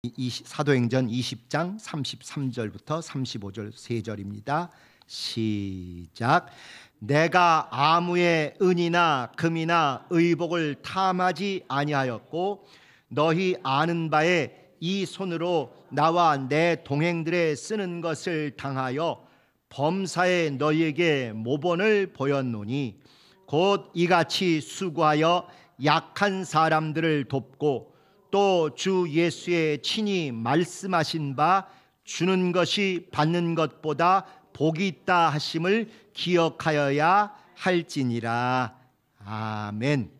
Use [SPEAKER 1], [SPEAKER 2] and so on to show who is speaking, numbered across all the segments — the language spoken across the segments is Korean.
[SPEAKER 1] 사도행전 20장 33절부터 35절 3절입니다. 시작. 내가 아무의 은이나 금이나 의복을 탐하지 아니하였고 너희 아는 바에 이 손으로 나와 내 동행들의 쓰는 것을 당하여 범사에 너희에게 모본을 보였노니 곧 이같이 수고하여 약한 사람들을 돕고 또 주 예수의 친히 말씀하신 바 주는 것이 받는 것보다 복이 있다 하심을 기억하여야 할지니라. 아멘.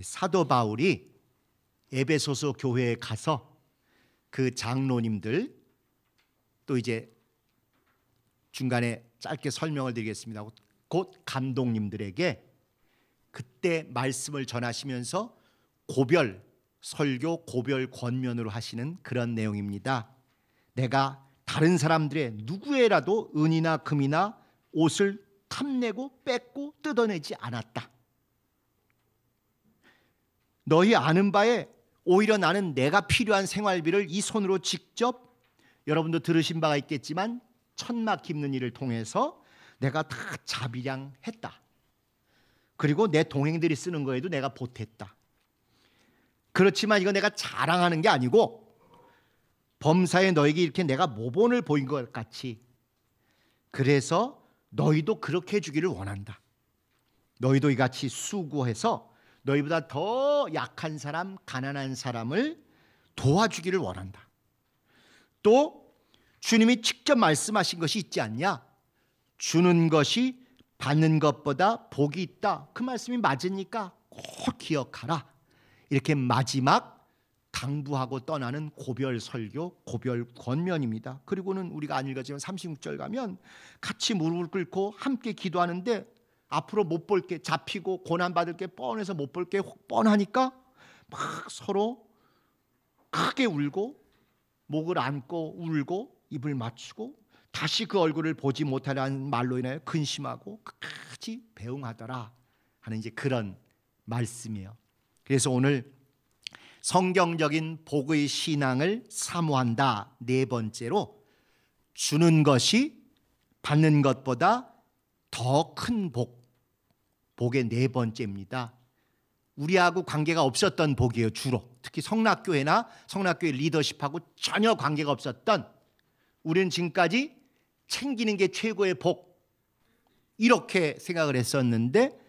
[SPEAKER 1] 사도 바울이 에베소서 교회에 가서 그 장로님들, 또 이제 중간에 짧게 설명을 드리겠습니다. 곧 감독님들에게 그때 말씀을 전하시면서 고별 설교, 고별 권면으로 하시는 그런 내용입니다. 내가 다른 사람들의 누구에라도 은이나 금이나 옷을 탐내고 뺏고 뜯어내지 않았다. 너희 아는 바에 오히려 나는 내가 필요한 생활비를 이 손으로 직접, 여러분도 들으신 바가 있겠지만 천막 깁는 일을 통해서 내가 다 자비량했다. 그리고 내 동행들이 쓰는 거에도 내가 보탰다. 그렇지만 이거 내가 자랑하는 게 아니고 범사에 너에게 이렇게 내가 모본을 보인 것 같이, 그래서 너희도 그렇게 해주기를 원한다. 너희도 이같이 수고해서 너희보다 더 약한 사람, 가난한 사람을 도와주기를 원한다. 또 주님이 직접 말씀하신 것이 있지 않냐? 주는 것이 받는 것보다 복이 있다. 그 말씀이 맞으니까 꼭 기억하라. 이렇게 마지막 당부하고 떠나는 고별 설교, 고별 권면입니다. 그리고는 우리가 안 읽었지만 36절 가면 같이 무릎을 꿇고 함께 기도하는데 앞으로 못 볼 게, 잡히고 고난받을 게 뻔해서 못 볼 게 뻔하니까 막 서로 크게 울고 목을 안고 울고 입을 맞추고 다시 그 얼굴을 보지 못하라는 말로 인하여 근심하고 끝까지 배웅하더라 하는 이제 그런 말씀이에요. 그래서 오늘 성경적인 복의 신앙을 사모한다. 네 번째로 주는 것이 받는 것보다 더 큰 복. 복의 네 번째입니다. 우리하고 관계가 없었던 복이에요. 주로 특히 성락교회나 성락교회 리더십하고 전혀 관계가 없었던, 우리는 지금까지 챙기는 게 최고의 복, 이렇게 생각을 했었는데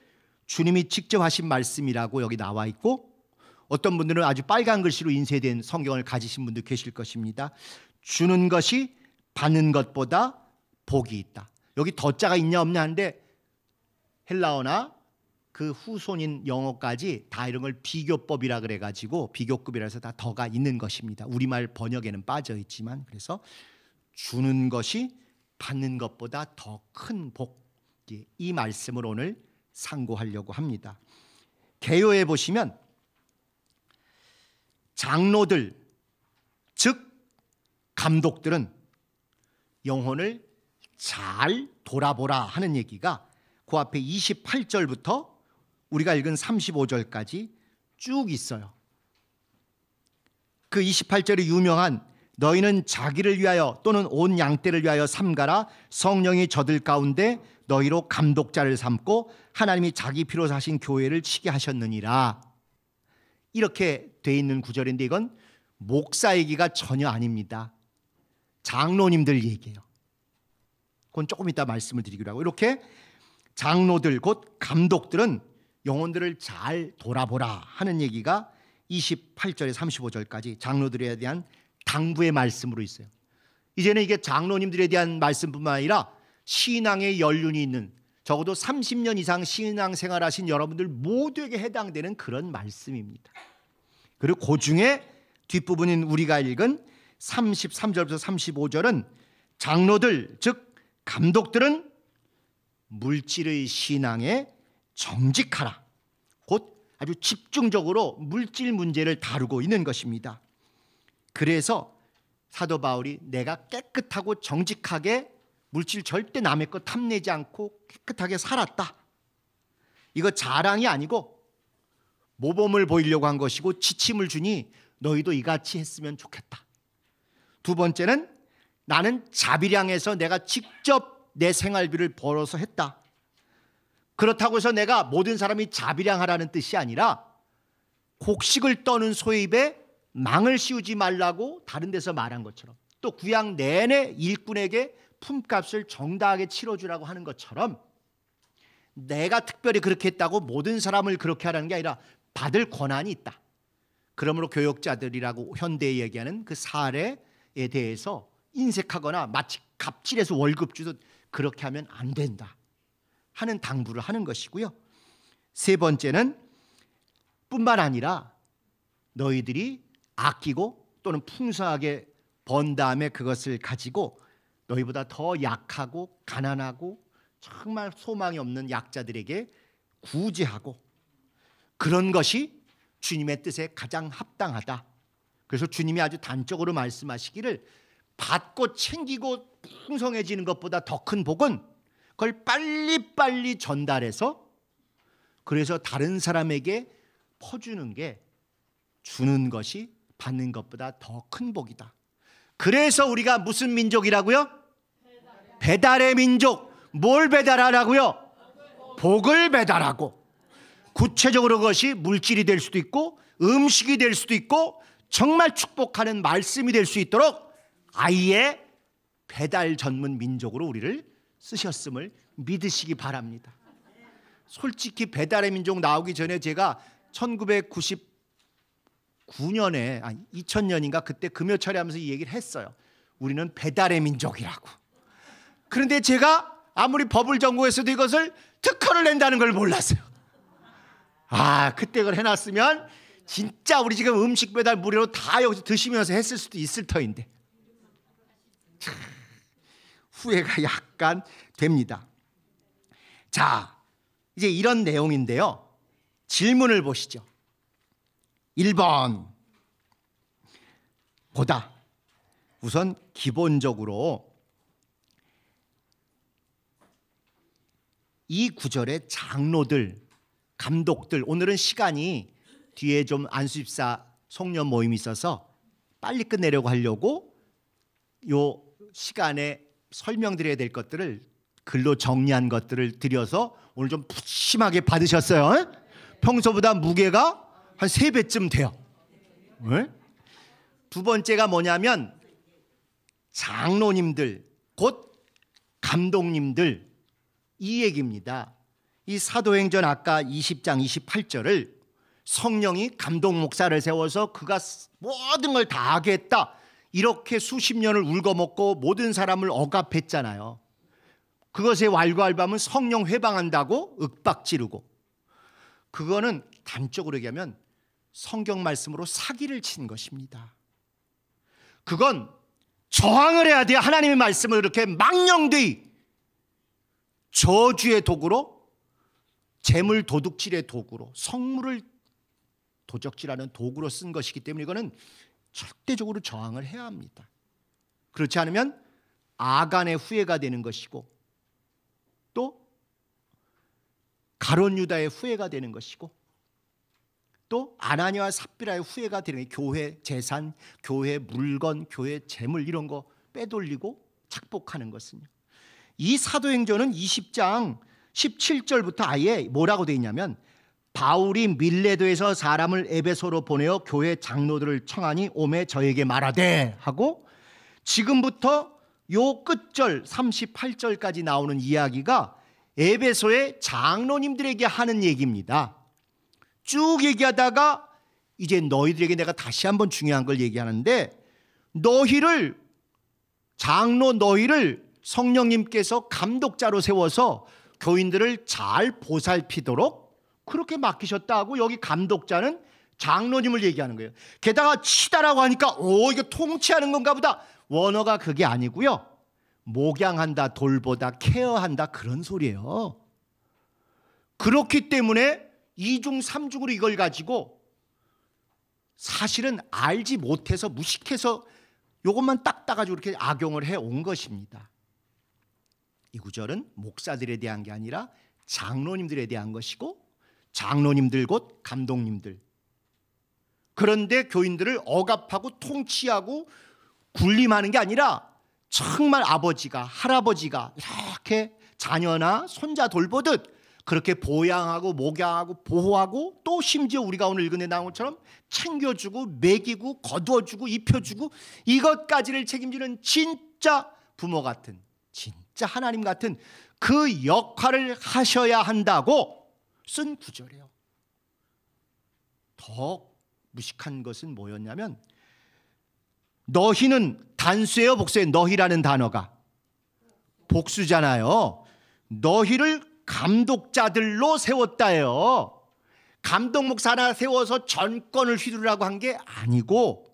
[SPEAKER 1] 주님이 직접 하신 말씀이라고 여기 나와 있고, 어떤 분들은 아주 빨간 글씨로 인쇄된 성경을 가지신 분도 계실 것입니다. 주는 것이 받는 것보다 복이 있다. 여기 더자가 있냐 없냐 하는데 헬라어나 그 후손인 영어까지 다 이런 걸 비교법이라 그래가지고 비교급이라서 다 더가 있는 것입니다. 우리말 번역에는 빠져 있지만, 그래서 주는 것이 받는 것보다 더 큰 복, 이 말씀을 오늘 상고하려고 합니다. 개요에 보시면 장로들, 즉 감독들은 영혼을 잘 돌아보라 하는 얘기가 그 앞에 28절부터 우리가 읽은 35절까지 쭉 있어요. 그 28절이 유명한 너희는 자기를 위하여 또는 온 양떼를 위하여 삼가라. 성령이 저들 가운데 너희로 감독자를 삼고 하나님이 자기 피로 사신 교회를 치게 하셨느니라. 이렇게 돼 있는 구절인데 이건 목사 얘기가 전혀 아닙니다. 장로님들 얘기예요. 그건 조금 이따 말씀을 드리기로 하고, 이렇게 장로들 곧 감독들은 영혼들을 잘 돌아보라 하는 얘기가 28절에 35절까지 장로들에 대한 당부의 말씀으로 있어요. 이제는 이게 장로님들에 대한 말씀뿐만 아니라 신앙의 연륜이 있는, 적어도 30년 이상 신앙생활 하신 여러분들 모두에게 해당되는 그런 말씀입니다. 그리고 그 중에 뒷부분인 우리가 읽은 33절부터 35절은 장로들, 즉 감독들은 물질의 신앙에 정직하라. 곧 아주 집중적으로 물질 문제를 다루고 있는 것입니다. 그래서 사도 바울이 내가 깨끗하고 정직하게 물질 절대 남의 것 탐내지 않고 깨끗하게 살았다. 이거 자랑이 아니고 모범을 보이려고 한 것이고 지침을 주니 너희도 이같이 했으면 좋겠다. 두 번째는 나는 자비량에서 내가 직접 내 생활비를 벌어서 했다. 그렇다고 해서 내가 모든 사람이 자비량하라는 뜻이 아니라 곡식을 떠는 소의 입에 망을 씌우지 말라고 다른 데서 말한 것처럼, 또 구약 내내 일꾼에게 품값을 정당하게 치러주라고 하는 것처럼 내가 특별히 그렇게 했다고 모든 사람을 그렇게 하라는 게 아니라 받을 권한이 있다. 그러므로 교역자들이라고 현대에 얘기하는 그 사례에 대해서 인색하거나 마치 갑질해서 월급 주듯 그렇게 하면 안 된다 하는 당부를 하는 것이고요. 세 번째는 뿐만 아니라 너희들이 아끼고 또는 풍성하게 번 다음에 그것을 가지고 너희보다 더 약하고 가난하고 정말 소망이 없는 약자들에게 구제하고, 그런 것이 주님의 뜻에 가장 합당하다. 그래서 주님이 아주 단적으로 말씀하시기를 받고 챙기고 풍성해지는 것보다 더 큰 복은 그걸 빨리빨리 전달해서 그래서 다른 사람에게 퍼주는 게, 주는 것이 받는 것보다 더 큰 복이다. 그래서 우리가 무슨 민족이라고요? 배달의 민족. 뭘 배달하라고요? 복을 배달하고, 구체적으로 그것이 물질이 될 수도 있고 음식이 될 수도 있고 정말 축복하는 말씀이 될 수 있도록 아예 배달 전문 민족으로 우리를 쓰셨음을 믿으시기 바랍니다. 솔직히 배달의 민족 나오기 전에 제가 1999년에 2000년인가 그때 금요철에 하면서 이 얘기를 했어요. 우리는 배달의 민족이라고. 그런데 제가 아무리 법을 전공했어도 이것을 특허를 낸다는 걸 몰랐어요. 그때 그걸 해놨으면 진짜 우리 지금 음식 배달 무료로 다 여기서 드시면서 했을 수도 있을 터인데 참, 후회가 약간 됩니다. 자, 이제 이런 내용인데요. 질문을 보시죠. 1번 보다 우선 기본적으로 이 구절의 장로들, 감독들, 오늘은 시간이 뒤에 좀 안수집사 송년 모임이 있어서 빨리 끝내려고 하려고 요 시간에 설명드려야 될 것들을 글로 정리한 것들을 드려서 오늘 좀 푸짐하게 받으셨어요. 평소보다 무게가 한 3배쯤 돼요. 두 번째가 뭐냐면 장로님들, 곧 감독님들, 이 얘기입니다. 이 사도행전 아까 20장 28절을 성령이 감독 목사를 세워서 그가 모든 걸 다 하게 했다, 이렇게 수십 년을 울거먹고 모든 사람을 억압했잖아요. 그것에 왈가왈부하면 성령 회방한다고 윽박지르고, 그거는 단적으로 얘기하면 성경 말씀으로 사기를 친 것입니다. 그건 저항을 해야 돼요. 하나님의 말씀을 이렇게 망령되이 저주의 도구로, 재물 도둑질의 도구로, 성물을 도적질하는 도구로 쓴 것이기 때문에 이거는 절대적으로 저항을 해야 합니다. 그렇지 않으면 아간의 후예가 되는 것이고 또 가룟 유다의 후예가 되는 것이고 또 아나니아와 삽비라의 후예가 되는 게, 교회 재산, 교회 물건, 교회 재물 이런 거 빼돌리고 착복하는 것은요. 이 사도행전은 20장 17절부터 아예 뭐라고 되어 있냐면 바울이 밀레도에서 사람을 에베소로 보내어 교회 장로들을 청하니 오매 저에게 말하되 하고, 지금부터 요 끝절 38절까지 나오는 이야기가 에베소의 장로님들에게 하는 얘기입니다. 쭉 얘기하다가 이제 너희들에게 내가 다시 한번 중요한 걸 얘기하는데, 너희를, 장로 너희를 성령님께서 감독자로 세워서 교인들을 잘 보살피도록 그렇게 맡기셨다 하고, 여기 감독자는 장로님을 얘기하는 거예요. 게다가 치다라고 하니까 이거 통치하는 건가 보다. 원어가 그게 아니고요, 목양한다, 돌보다, 케어한다, 그런 소리예요. 그렇기 때문에 이중 삼중으로 이걸 가지고 사실은 알지 못해서 무식해서 이것만 딱 따가지고 이렇게 악용을 해온 것입니다. 이 구절은 목사들에 대한 게 아니라 장로님들에 대한 것이고, 장로님들 곧 감독님들. 그런데 교인들을 억압하고 통치하고 군림하는 게 아니라 정말 아버지가 할아버지가 이렇게 자녀나 손자 돌보듯 그렇게 보양하고 목양하고 보호하고 또 심지어 우리가 오늘 읽은 데 나온 것처럼 챙겨주고 먹이고 거두어주고 입혀주고 이것까지를 책임지는 진짜 부모 같은, 진짜 하나님 같은 그 역할을 하셔야 한다고 쓴 구절이에요. 더 무식한 것은 뭐였냐면, 너희는 단수예요, 복수예요? 너희라는 단어가 복수잖아요. 너희를 감독자들로 세웠다예요. 감독 목사 하나 세워서 전권을 휘두르라고 한 게 아니고,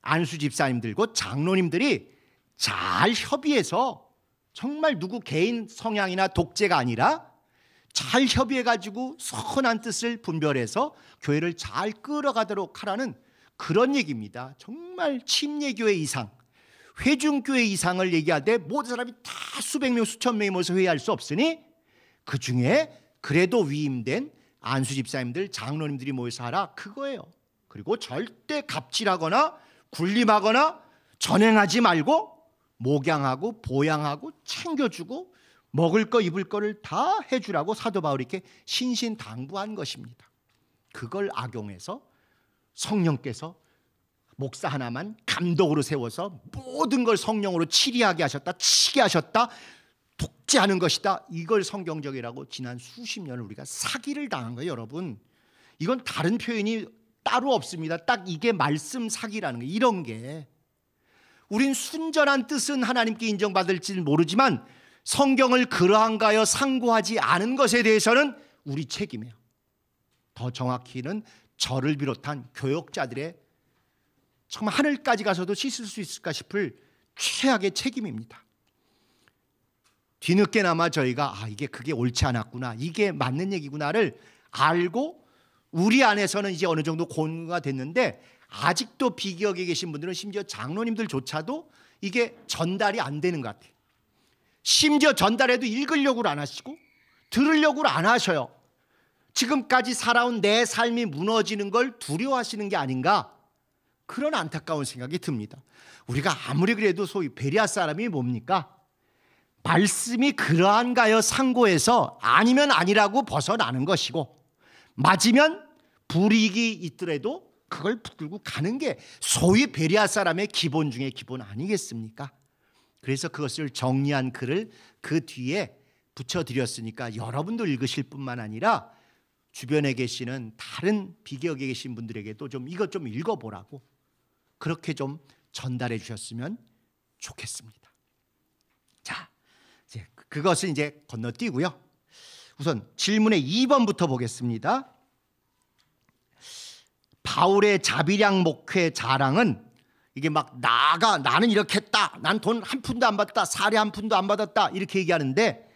[SPEAKER 1] 안수 집사님들과 장로님들이 잘 협의해서, 정말 누구 개인 성향이나 독재가 아니라 잘 협의해가지고 선한 뜻을 분별해서 교회를 잘 끌어가도록 하라는 그런 얘기입니다. 정말 침례교회 이상, 회중교회 이상을 얘기할 때 모든 사람이 다 수백 명 수천 명이 모여서 회의할 수 없으니 그 중에 그래도 위임된 안수 집사님들 장로님들이 모여서 하라, 그거예요. 그리고 절대 갑질하거나 군림하거나 전행하지 말고 목양하고 보양하고 챙겨주고 먹을 거 입을 거를 다 해주라고 사도 바울이 이렇게 신신당부한 것입니다. 그걸 악용해서 성령께서 목사 하나만 감독으로 세워서 모든 걸 성령으로 치리하게 하셨다, 치게 하셨다, 독재하는 것이다, 이걸 성경적이라고 지난 수십 년을 우리가 사기를 당한 거예요. 여러분, 이건 다른 표현이 따로 없습니다. 딱 이게 말씀 사기라는 거예요. 이런 게 우린 순전한 뜻은 하나님께 인정받을지 모르지만 성경을 그러한가 하여 상고하지 않은 것에 대해서는 우리 책임이에요. 더 정확히는 저를 비롯한 교역자들의 정말 하늘까지 가서도 씻을 수 있을까 싶을 최악의 책임입니다. 뒤늦게나마 저희가 이게 그게 옳지 않았구나, 이게 맞는 얘기구나를 알고 우리 안에서는 이제 어느 정도 공유가 됐는데, 아직도 비기역에 계신 분들은 심지어 장로님들조차도 이게 전달이 안 되는 것 같아요. 심지어 전달해도 읽으려고 안 하시고 들으려고 안 하셔요. 지금까지 살아온 내 삶이 무너지는 걸 두려워하시는 게 아닌가, 그런 안타까운 생각이 듭니다. 우리가 아무리 그래도 소위 베리아 사람이 뭡니까? 말씀이 그러한가요 상고해서 아니면 아니라고 벗어나는 것이고, 맞으면 불이익이 있더라도 그걸 붙들고 가는 게 소위 베리아 사람의 기본 중에 기본 아니겠습니까? 그래서 그것을 정리한 글을 그 뒤에 붙여드렸으니까 여러분도 읽으실 뿐만 아니라 주변에 계시는 다른 비기역에 계신 분들에게도 좀 이것 좀 읽어보라고 그렇게 좀 전달해 주셨으면 좋겠습니다. 자, 이제 그것은 이제 건너뛰고요. 우선 질문의 2번부터 보겠습니다. 바울의 자비량 목회 자랑은 이게 막 나는 이렇게 했다, 난 돈 한 푼도 안 받았다, 사례 한 푼도 안 받았다, 이렇게 얘기하는데,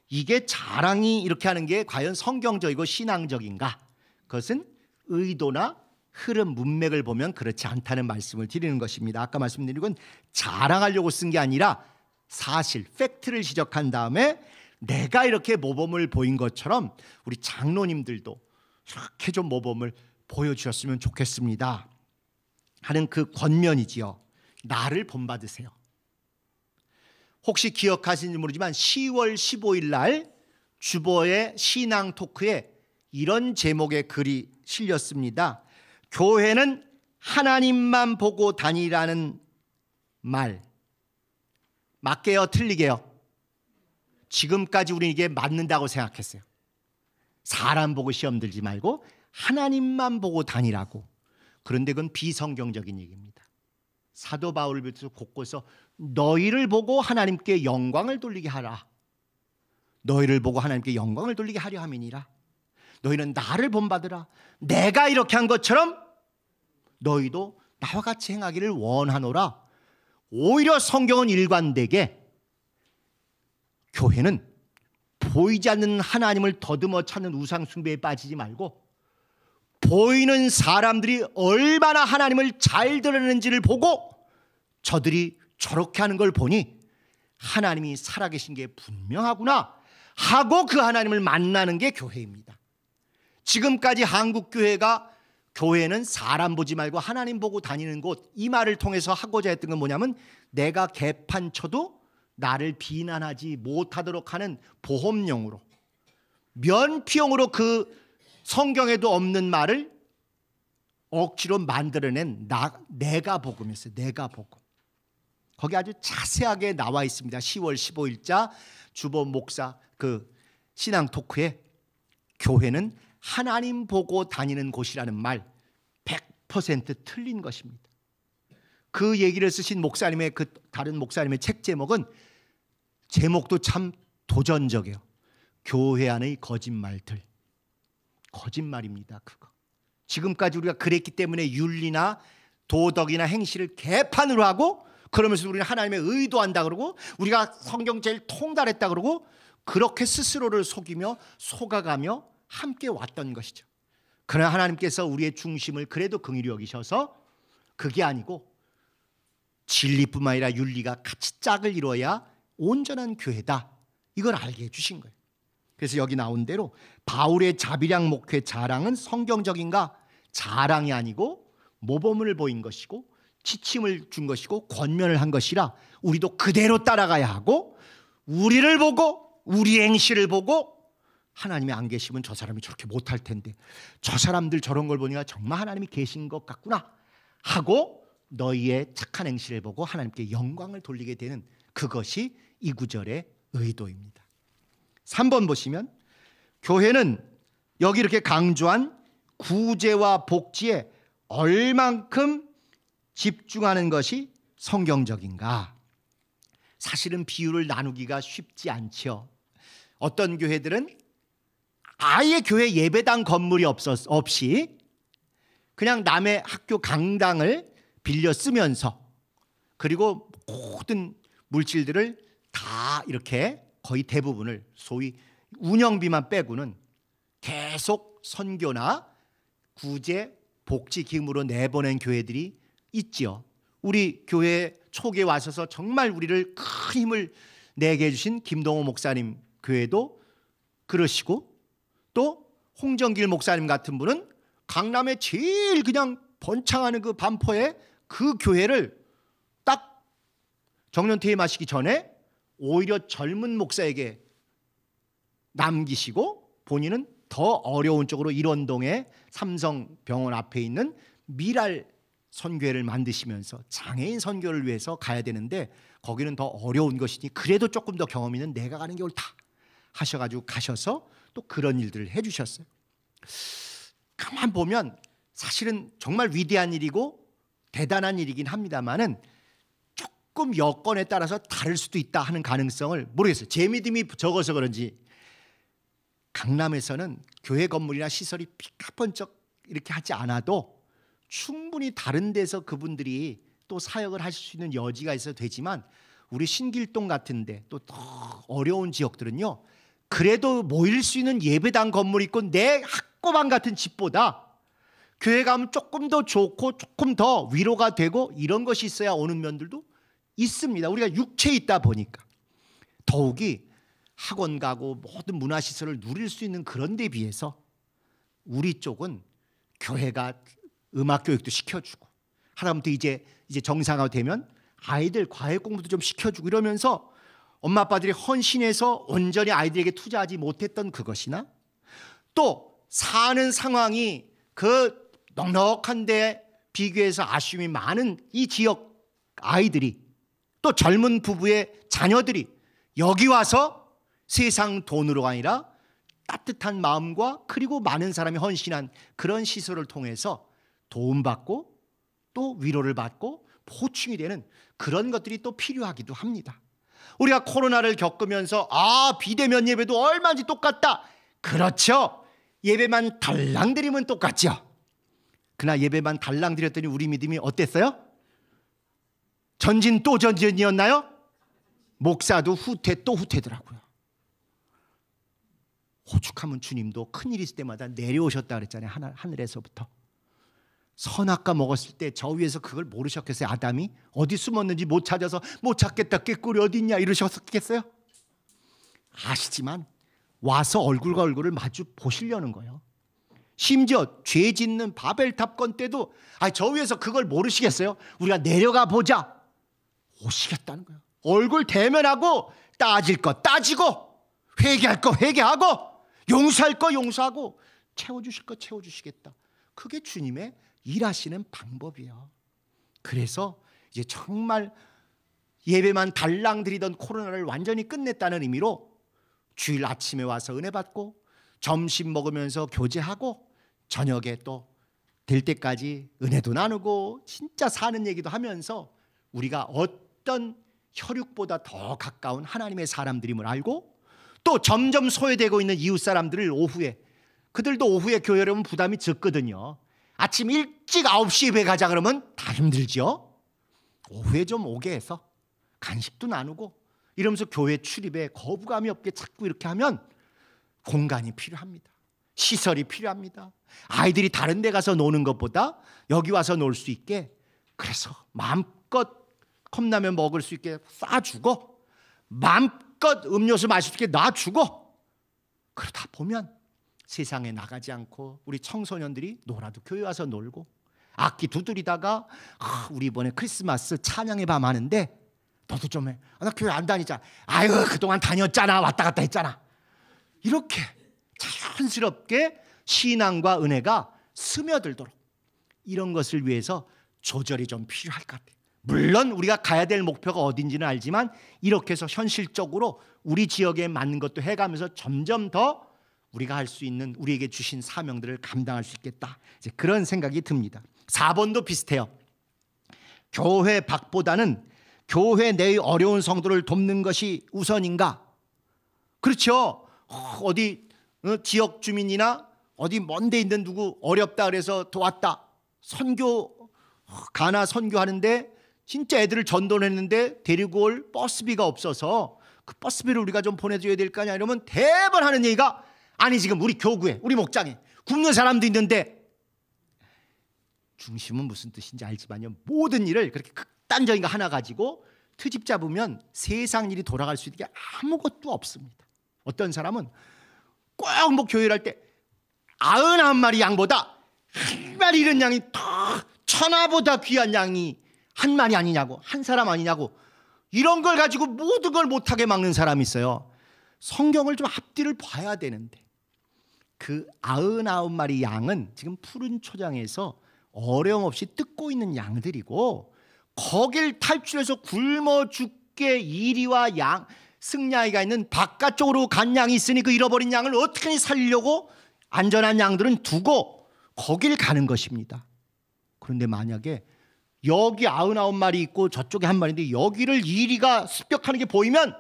[SPEAKER 1] 이게 자랑이 이렇게 하는 게 과연 성경적이고 신앙적인가? 그것은 의도나 흐름, 문맥을 보면 그렇지 않다는 말씀을 드리는 것입니다. 아까 말씀드린 건 자랑하려고 쓴 게 아니라 사실, 팩트를 지적한 다음에 내가 이렇게 모범을 보인 것처럼 우리 장로님들도 이렇게 좀 모범을 보여주셨으면 좋겠습니다 하는 그 권면이지요. 나를 본받으세요. 혹시 기억하시는지 모르지만 10월 15일 날 주보의 신앙 토크에 이런 제목의 글이 실렸습니다. 교회는 하나님만 보고 다니라는 말 맞게요, 틀리게요? 지금까지 우리는 이게 맞는다고 생각했어요. 사람 보고 시험 들지 말고 하나님만 보고 다니라고. 그런데 그건 비성경적인 얘기입니다. 사도 바울을 비롯해서 곳곳에서 너희를 보고 하나님께 영광을 돌리게 하라, 너희를 보고 하나님께 영광을 돌리게 하려 함이니라. 너희는 나를 본받으라. 내가 이렇게 한 것처럼 너희도 나와 같이 행하기를 원하노라. 오히려 성경은 일관되게 교회는 보이지 않는 하나님을 더듬어 찾는 우상 숭배에 빠지지 말고 보이는 사람들이 얼마나 하나님을 잘 드러내는지를 보고 저들이 저렇게 하는 걸 보니 하나님이 살아계신 게 분명하구나 하고 그 하나님을 만나는 게 교회입니다. 지금까지 한국교회가 교회는 사람 보지 말고 하나님 보고 다니는 곳, 이 말을 통해서 하고자 했던 건 뭐냐면 내가 개판 쳐도 나를 비난하지 못하도록 하는 보험용으로, 면피용으로 그 성경에도 없는 말을 억지로 만들어낸 내가 복음이었어요. 내가 복음. 거기 아주 자세하게 나와 있습니다. 10월 15일자 주보 목사 그 신앙 토크에 교회는 하나님 보고 다니는 곳이라는 말 100% 틀린 것입니다. 그 얘기를 쓰신 목사님의 그 다른 목사님의 책 제목은, 제목도 참 도전적이에요. 교회 안의 거짓말들. 거짓말입니다. 그거. 지금까지 우리가 그랬기 때문에 윤리나 도덕이나 행실을 개판으로 하고, 그러면서 우리는 하나님의 의도한다 그러고, 우리가 성경 제일 통달했다 그러고, 그렇게 스스로를 속이며 속아가며 함께 왔던 것이죠. 그러나 하나님께서 우리의 중심을 그래도 긍휼히 여기셔서 그게 아니고 진리뿐만 아니라 윤리가 같이 짝을 이루어야 온전한 교회다, 이걸 알게 해주신 거예요. 그래서 여기 나온 대로 바울의 자비량 목회 자랑은 성경적인가? 자랑이 아니고 모범을 보인 것이고 지침을 준 것이고 권면을 한 것이라 우리도 그대로 따라가야 하고, 우리를 보고 우리 행실을 보고 하나님이 안 계시면 저 사람이 저렇게 못할 텐데 저 사람들 저런 걸 보니까 정말 하나님이 계신 것 같구나 하고 너희의 착한 행실을 보고 하나님께 영광을 돌리게 되는, 그것이 이 구절의 의도입니다. 3번 보시면 교회는 여기 이렇게 강조한 구제와 복지에 얼만큼 집중하는 것이 성경적인가? 사실은 비율을 나누기가 쉽지 않죠. 어떤 교회들은 아예 교회 예배당 건물이 없이 그냥 남의 학교 강당을 빌려 쓰면서, 그리고 모든 물질들을 다 이렇게 거의 대부분을 소위 운영비만 빼고는 계속 선교나 구제, 복지 기금으로 내보낸 교회들이 있지요. 우리 교회 초기에 와셔서 정말 우리를 큰 힘을 내게 해주신 김동호 목사님 교회도 그러시고, 또 홍정길 목사님 같은 분은 강남에 제일 그냥 번창하는 그 반포에 그 교회를 딱 정년 퇴임하시기 전에 오히려 젊은 목사에게 남기시고 본인은 더 어려운 쪽으로 일원동의 삼성병원 앞에 있는 미랄 선교회를 만드시면서 장애인 선교를 위해서 가야 되는데 거기는 더 어려운 것이니 그래도 조금 더 경험 있는 내가 가는 게 옳다 하셔가지고 가셔서 또 그런 일들을 해주셨어요. 가만 보면 사실은 정말 위대한 일이고 대단한 일이긴 합니다만은 조금 여건에 따라서 다를 수도 있다 하는 가능성을 모르겠어요. 제 믿음이 적어서 그런지 강남에서는 교회 건물이나 시설이 피카번쩍 이렇게 하지 않아도 충분히 다른 데서 그분들이 또 사역을 하실 수 있는 여지가 있어도 되지만, 우리 신길동 같은데 또 더 어려운 지역들은요, 그래도 모일 수 있는 예배당 건물이 있고 내 학고방 같은 집보다 교회 가면 조금 더 좋고 조금 더 위로가 되고 이런 것이 있어야 오는 면들도 있습니다. 우리가 육체에 있다 보니까 더욱이 학원 가고 모든 문화시설을 누릴 수 있는 그런 데 비해서 우리 쪽은 교회가 음악교육도 시켜주고 하다못해 이제 정상화 되면 아이들 과외 공부도 좀 시켜주고 이러면서 엄마 아빠들이 헌신해서 온전히 아이들에게 투자하지 못했던 그것이나, 또 사는 상황이 그 넉넉한 데 비교해서 아쉬움이 많은 이 지역 아이들이, 또 젊은 부부의 자녀들이 여기 와서 세상 돈으로가 아니라 따뜻한 마음과 그리고 많은 사람이 헌신한 그런 시설을 통해서 도움받고 또 위로를 받고 보충이 되는 그런 것들이 또 필요하기도 합니다. 우리가 코로나를 겪으면서 비대면 예배도 얼마인지 똑같다. 그렇죠. 예배만 달랑 드리면 똑같죠. 그러나 예배만 달랑 드렸더니 우리 믿음이 어땠어요? 전진 또 전진이었나요? 목사도 후퇴 또 후퇴더라고요. 오죽하면 주님도 큰일 있을 때마다 내려오셨다 그랬잖아요. 하늘에서부터. 선악과 먹었을 때 저 위에서 그걸 모르셨겠어요? 아담이 어디 숨었는지 못 찾아서 못 찾겠다, 꾀꿀이 어디 있냐 이러셨겠어요? 아시지만 와서 얼굴과 얼굴을 마주 보시려는 거예요. 심지어 죄 짓는 바벨탑 건 때도 저 위에서 그걸 모르시겠어요? 우리가 내려가 보자 오시겠다는 거예요. 얼굴 대면하고 따질 거 따지고 회개할 거 회개하고 용서할 거 용서하고 채워주실 거 채워주시겠다. 그게 주님의 일하시는 방법이에요. 그래서 이제 정말 예배만 달랑 드리던 코로나를 완전히 끝냈다는 의미로 주일 아침에 와서 은혜 받고 점심 먹으면서 교제하고 저녁에 또 될 때까지 은혜도 나누고 진짜 사는 얘기도 하면서 우리가 어떤 혈육보다 더 가까운 하나님의 사람들임을 알고 또 점점 소외되고 있는 이웃 사람들을 오후에, 그들도 오후에 교회를 오면 부담이 적거든요. 아침 일찍 9시에 예배 가자 그러면 다 힘들죠. 오후에 좀 오게 해서 간식도 나누고 이러면서 교회 출입에 거부감이 없게 자꾸 이렇게 하면 공간이 필요합니다. 시설이 필요합니다. 아이들이 다른 데 가서 노는 것보다 여기 와서 놀 수 있게, 그래서 마음껏 컵라면 먹을 수 있게 싸주고 마음껏 음료수 마실 수 있게 놔주고, 그러다 보면 세상에 나가지 않고 우리 청소년들이 놀아도 교회 와서 놀고, 악기 두드리다가 우리 이번에 크리스마스 찬양의 밤 하는데 너도 좀 해. 나 교회 안 다니잖아. 아유 그동안 다녔잖아. 왔다 갔다 했잖아. 이렇게 자연스럽게 신앙과 은혜가 스며들도록 이런 것을 위해서 조절이 좀 필요할 것 같아요. 물론 우리가 가야 될 목표가 어딘지는 알지만 이렇게 해서 현실적으로 우리 지역에 맞는 것도 해가면서 점점 더 우리가 할 수 있는, 우리에게 주신 사명들을 감당할 수 있겠다, 이제 그런 생각이 듭니다. 4번도 비슷해요. 교회 밖보다는 교회 내의 어려운 성도를 돕는 것이 우선인가? 그렇죠. 어디 지역 주민이나 어디 먼 데 있는 누구 어렵다 그래서 도왔다. 선교 가나 선교하는데 진짜 애들을 전도했는데 데리고 올 버스비가 없어서 그 버스비를 우리가 좀 보내줘야 될 거 아니야. 이러면 대번 하는 얘기가, 아니 지금 우리 교구에 우리 목장에 굶는 사람도 있는데, 중심은 무슨 뜻인지 알지만요, 모든 일을 그렇게 극단적인 거 하나 가지고 트집 잡으면 세상 일이 돌아갈 수 있는 게 아무것도 없습니다. 어떤 사람은 꼭 뭐 교회를 할 때 99마리 양보다 한 마리 이런 양이 더 천하보다 귀한 양이 한 마리 아니냐고, 한 사람 아니냐고, 이런 걸 가지고 모든 걸 못하게 막는 사람이 있어요. 성경을 좀 앞뒤를 봐야 되는데, 그 99마리 양은 지금 푸른 초장에서 어려움 없이 뜯고 있는 양들이고, 거길 탈출해서 굶어 죽게 이리와 양 승냥이가 있는 바깥쪽으로 간 양이 있으니 그 잃어버린 양을 어떻게 살리려고 안전한 양들은 두고 거길 가는 것입니다. 그런데 만약에 여기 99마리 있고 저쪽에 한 마리인데 여기를 이리가 습격하는 게 보이면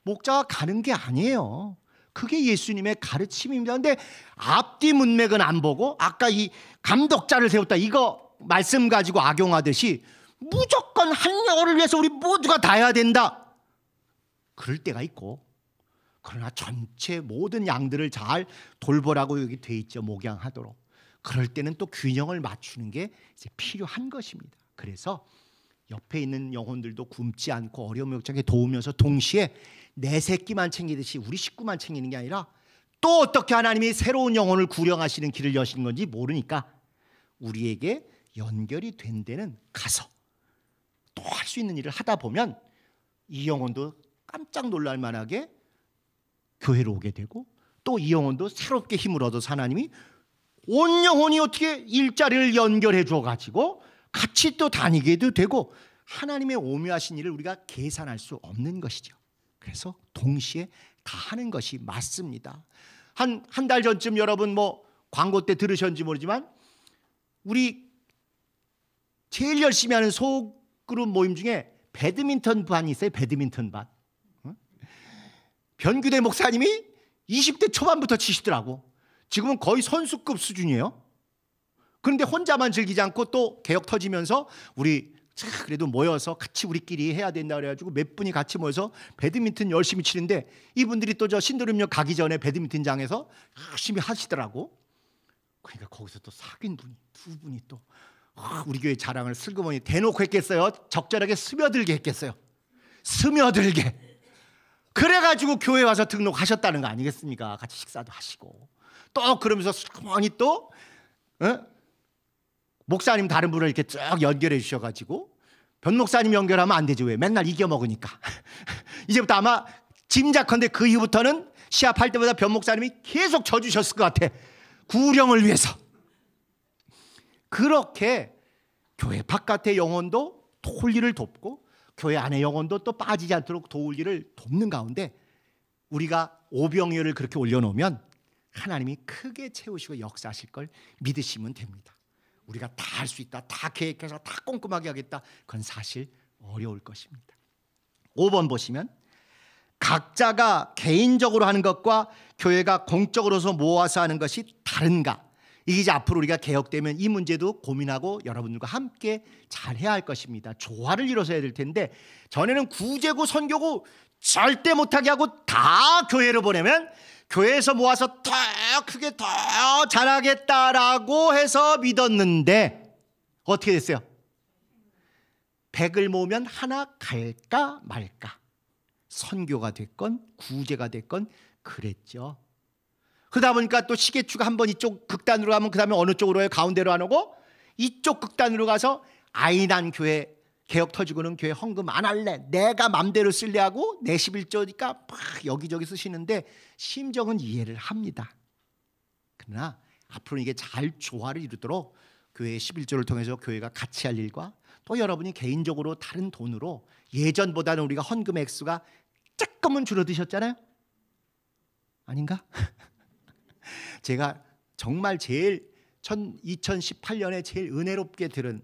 [SPEAKER 1] 목자가 가는 게 아니에요. 그게 예수님의 가르침입니다. 그런데 앞뒤 문맥은 안 보고 아까 이 감독자를 세웠다 이거 말씀 가지고 악용하듯이 무조건 한 영혼을 위해서 우리 모두가 다 해야 된다, 그럴 때가 있고, 그러나 전체 모든 양들을 잘 돌보라고 여기 돼 있죠. 목양하도록. 그럴 때는 또 균형을 맞추는 게 이제 필요한 것입니다. 그래서 옆에 있는 영혼들도 굶지 않고 어려움 역장에 도우면서 동시에 내 새끼만 챙기듯이 우리 식구만 챙기는 게 아니라 또 어떻게 하나님이 새로운 영혼을 구령하시는 길을 여시는 건지 모르니까 우리에게 연결이 된 데는 가서 또 할 수 있는 일을 하다 보면 이 영혼도 깜짝 놀랄 만하게 교회로 오게 되고, 또 이 영혼도 새롭게 힘을 얻어서 하나님이 온 영혼이 어떻게 일자리를 연결해 줘가지고 같이 또 다니게도 되고, 하나님의 오묘하신 일을 우리가 계산할 수 없는 것이죠. 그래서 동시에 다 하는 것이 맞습니다. 한 달 전쯤 여러분 뭐 광고 때 들으셨는지 모르지만 우리 제일 열심히 하는 소그룹 모임 중에 배드민턴 반이 있어요. 배드민턴 반. 변규대 목사님이 20대 초반부터 치시더라고. 지금은 거의 선수급 수준이에요. 그런데 혼자만 즐기지 않고 또 개혁 터지면서 우리 그래도 모여서 같이 우리끼리 해야 된다 그래가지고 몇 분이 같이 모여서 배드민턴 열심히 치는데, 이분들이 또 저 신도림역 가기 전에 배드민턴장에서 열심히 하시더라고. 그러니까 거기서 또 사귄 분이 두 분이 또 우리 교회 자랑을 슬그머니 대놓고 했겠어요? 적절하게 스며들게 했겠어요? 스며들게. 그래가지고 교회 와서 등록하셨다는 거 아니겠습니까? 같이 식사도 하시고. 또 그러면서 슬그머니 또 목사님 다른 분을 이렇게 쭉 연결해 주셔가지고 변 목사님 연결하면 안 되지. 왜? 맨날 이겨먹으니까. 이제부터 아마 짐작컨대 그 이후부터는 시합할 때마다 변 목사님이 계속 져주셨을 것 같아. 구령을 위해서. 그렇게 교회 바깥의 영혼도 도울 일을 돕고 교회 안의 영혼도 또 빠지지 않도록 도울 일을 돕는 가운데 우리가 오병이어를 그렇게 올려놓으면 하나님이 크게 채우시고 역사하실 걸 믿으시면 됩니다. 우리가 다 할 수 있다, 다 계획해서 다 꼼꼼하게 하겠다, 그건 사실 어려울 것입니다. 5번 보시면 각자가 개인적으로 하는 것과 교회가 공적으로서 모아서 하는 것이 다른가? 이게 이제 앞으로 우리가 개혁되면 이 문제도 고민하고 여러분들과 함께 잘 해야 할 것입니다. 조화를 이뤄서 해야 될 텐데 전에는 구제고 선교고 절대 못하게 하고 다 교회로 보내면 교회에서 모아서 더 크게 더 잘하겠다라고 해서 믿었는데 어떻게 됐어요? 100을 모으면 하나 갈까 말까. 선교가 됐건 구제가 됐건 그랬죠. 그러다 보니까 또 시계추가 한번 이쪽 극단으로 가면 그 다음에 어느 쪽으로 해요? 가운데로 안 오고 이쪽 극단으로 가서 아이난 교회 개혁 터지고는 교회 헌금 안 할래, 내가 맘대로 쓸래 하고 내 11조니까 막 여기저기 쓰시는데 심정은 이해를 합니다. 그러나 앞으로 이게 잘 조화를 이루도록 교회의 11조를 통해서 교회가 같이 할 일과 또 여러분이 개인적으로 다른 돈으로 예전보다는 우리가 헌금 액수가 조금은 줄어드셨잖아요. 아닌가? 제가 정말 제일 2018년에 제일 은혜롭게 들은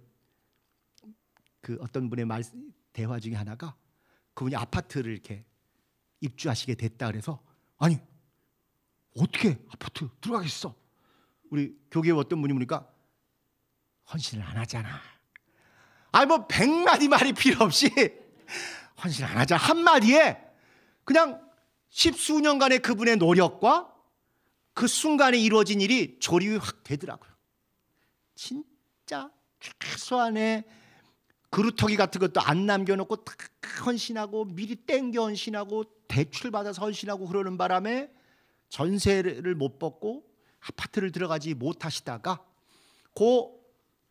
[SPEAKER 1] 그 어떤 분의 대화 중에 하나가 그분이 아파트를 이렇게 입주하시게 됐다 그래서 아니 어떻게 아파트 들어가겠어? 우리 교계에 어떤 분이 보니까 헌신을 안 하잖아. 아니 뭐 100마디 말이 필요 없이 헌신을 안 하잖아. 한마디에 그냥 십수년간의 그분의 노력과 그 순간에 이루어진 일이 조립이 확 되더라고요. 진짜 최소한의 그루터기 같은 것도 안 남겨놓고 딱 헌신하고 미리 땡겨 헌신하고 대출 받아서 헌신하고 그러는 바람에 전세를 못 받고 아파트를 들어가지 못하시다가 그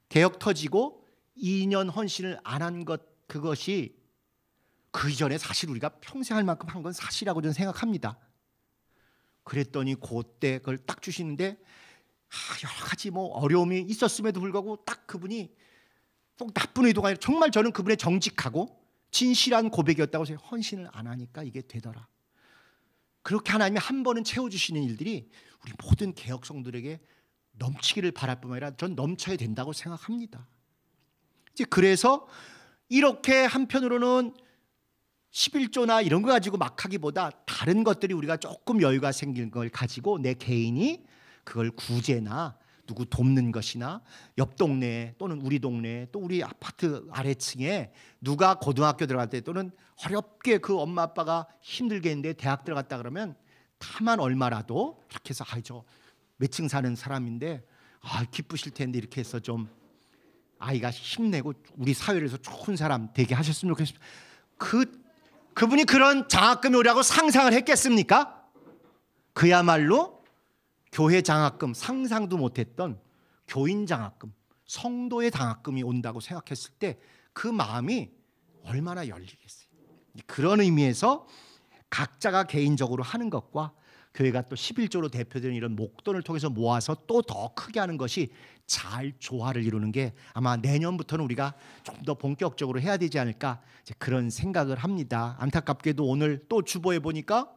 [SPEAKER 1] 개혁 터지고 2년 헌신을 안 한 것, 그것이 그 이전에 사실 우리가 평생 할 만큼 한 건 사실이라고 저는 생각합니다. 그랬더니 그때 그걸 딱 주시는데 여러 가지 뭐 어려움이 있었음에도 불구하고 딱 그분이 꼭 나쁜 의도가 아니라 정말 저는 그분의 정직하고 진실한 고백이었다고 해서 헌신을 안 하니까 이게 되더라. 그렇게 하나님이 한 번은 채워주시는 일들이 우리 모든 개혁성들에게 넘치기를 바랄 뿐만 아니라 전 넘쳐야 된다고 생각합니다. 이제 그래서 이렇게 한편으로는 11조나 이런 거 가지고 막 하기보다 다른 것들이 우리가 조금 여유가 생긴 걸 가지고 내 개인이 그걸 구제나 누구 돕는 것이나 옆 동네 또는 우리 동네 또 우리 아파트 아래층에 누가 고등학교 들어갈 때 또는 어렵게 그 엄마 아빠가 힘들게 했는데 대학 들어갔다 그러면 다만 얼마라도 이렇게 해서 저 몇 층 사는 사람인데 기쁘실 텐데 이렇게 해서 좀 아이가 힘내고 우리 사회에서 좋은 사람 되게 하셨으면 좋겠습니다. 그분이 그런 장학금이 오라고 상상을 했겠습니까? 그야말로 교회 장학금, 상상도 못했던 교인 장학금, 성도의 장학금이 온다고 생각했을 때 그 마음이 얼마나 열리겠어요. 그런 의미에서 각자가 개인적으로 하는 것과 교회가 또 11조로 대표되는 이런 목돈을 통해서 모아서 또 더 크게 하는 것이 잘 조화를 이루는 게 아마 내년부터는 우리가 좀 더 본격적으로 해야 되지 않을까 그런 생각을 합니다. 안타깝게도 오늘 또 주보에 보니까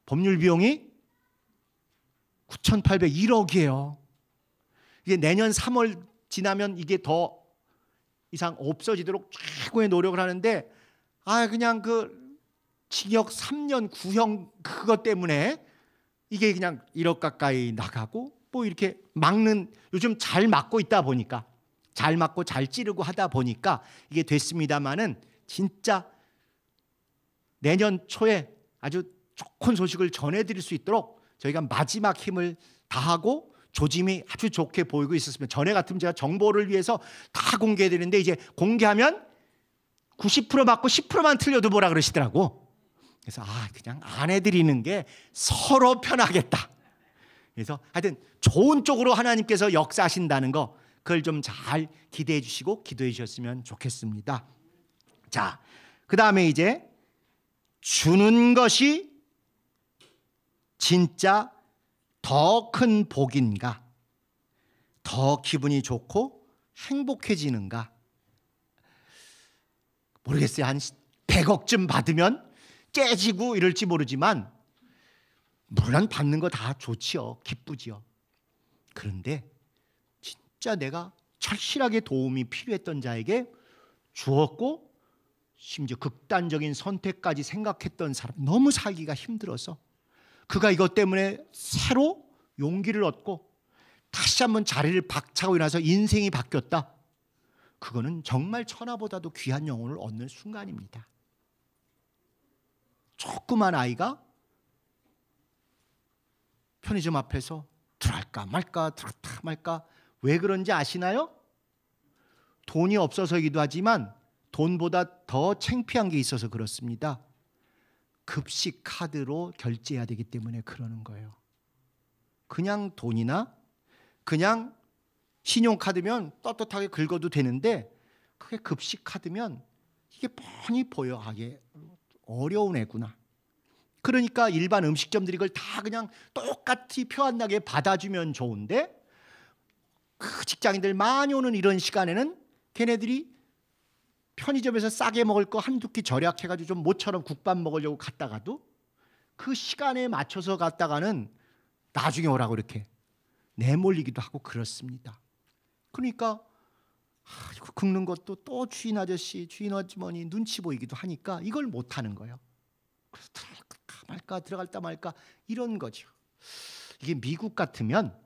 [SPEAKER 1] 법률 비용이 9,801억이에요. 이게 내년 3월 지나면 이게 더 이상 없어지도록 최고의 노력을 하는데 그냥 그 징역 3년 구형 그것 때문에 이게 그냥 1억 가까이 나가고 뭐 이렇게 막는, 요즘 잘 막고 있다 보니까 잘 막고 잘 찌르고 하다 보니까 이게 됐습니다마는 진짜 내년 초에 아주 좋은 소식을 전해드릴 수 있도록 저희가 마지막 힘을 다하고 조짐이 아주 좋게 보이고 있었으면, 전에 같으면 제가 정보를 위해서 다 공개해야 되는데 이제 공개하면 90% 맞고 10%만 틀려도 뭐라 그러시더라고. 그래서 그냥 안 해드리는 게 서로 편하겠다. 그래서 하여튼 좋은 쪽으로 하나님께서 역사하신다는 거, 그걸 좀 잘 기대해 주시고 기도해 주셨으면 좋겠습니다. 자, 그 다음에 이제 주는 것이 진짜 더 큰 복인가, 더 기분이 좋고 행복해지는가. 모르겠어요. 한 100억쯤 받으면 깨지고 이럴지 모르지만 물론 받는 거 다 좋지요. 기쁘지요. 그런데 진짜 내가 절실하게 도움이 필요했던 자에게 주었고 심지어 극단적인 선택까지 생각했던 사람, 너무 살기가 힘들어서 그가 이것 때문에 새로 용기를 얻고 다시 한번 자리를 박차고 일어나서 인생이 바뀌었다. 그거는 정말 천하보다도 귀한 영혼을 얻는 순간입니다. 조그만 아이가 편의점 앞에서 들어갈까 말까 들어갈까 말까, 왜 그런지 아시나요? 돈이 없어서이기도 하지만 돈보다 더 창피한 게 있어서 그렇습니다. 급식 카드로 결제해야 되기 때문에 그러는 거예요. 그냥 돈이나 그냥 신용카드면 떳떳하게 긁어도 되는데 그게 급식 카드면 이게 뻔히 보여. 하게 어려운 애구나. 그러니까 일반 음식점들이 그걸 다 그냥 똑같이 표 안 나게 받아주면 좋은데, 그 직장인들 많이 오는 이런 시간에는 걔네들이 편의점에서 싸게 먹을 거 한두 끼 절약해가지고 좀 모처럼 국밥 먹으려고 갔다가도 그 시간에 맞춰서 갔다가는 나중에 오라고 이렇게 내몰리기도 하고 그렇습니다. 그러니까 이거 긁는 것도 또 주인 아저씨, 주인 아주머니 눈치 보이기도 하니까 이걸 못하는 거예요. 그래서 들어갈까 말까 들어갈까 말까 이런 거죠. 이게 미국 같으면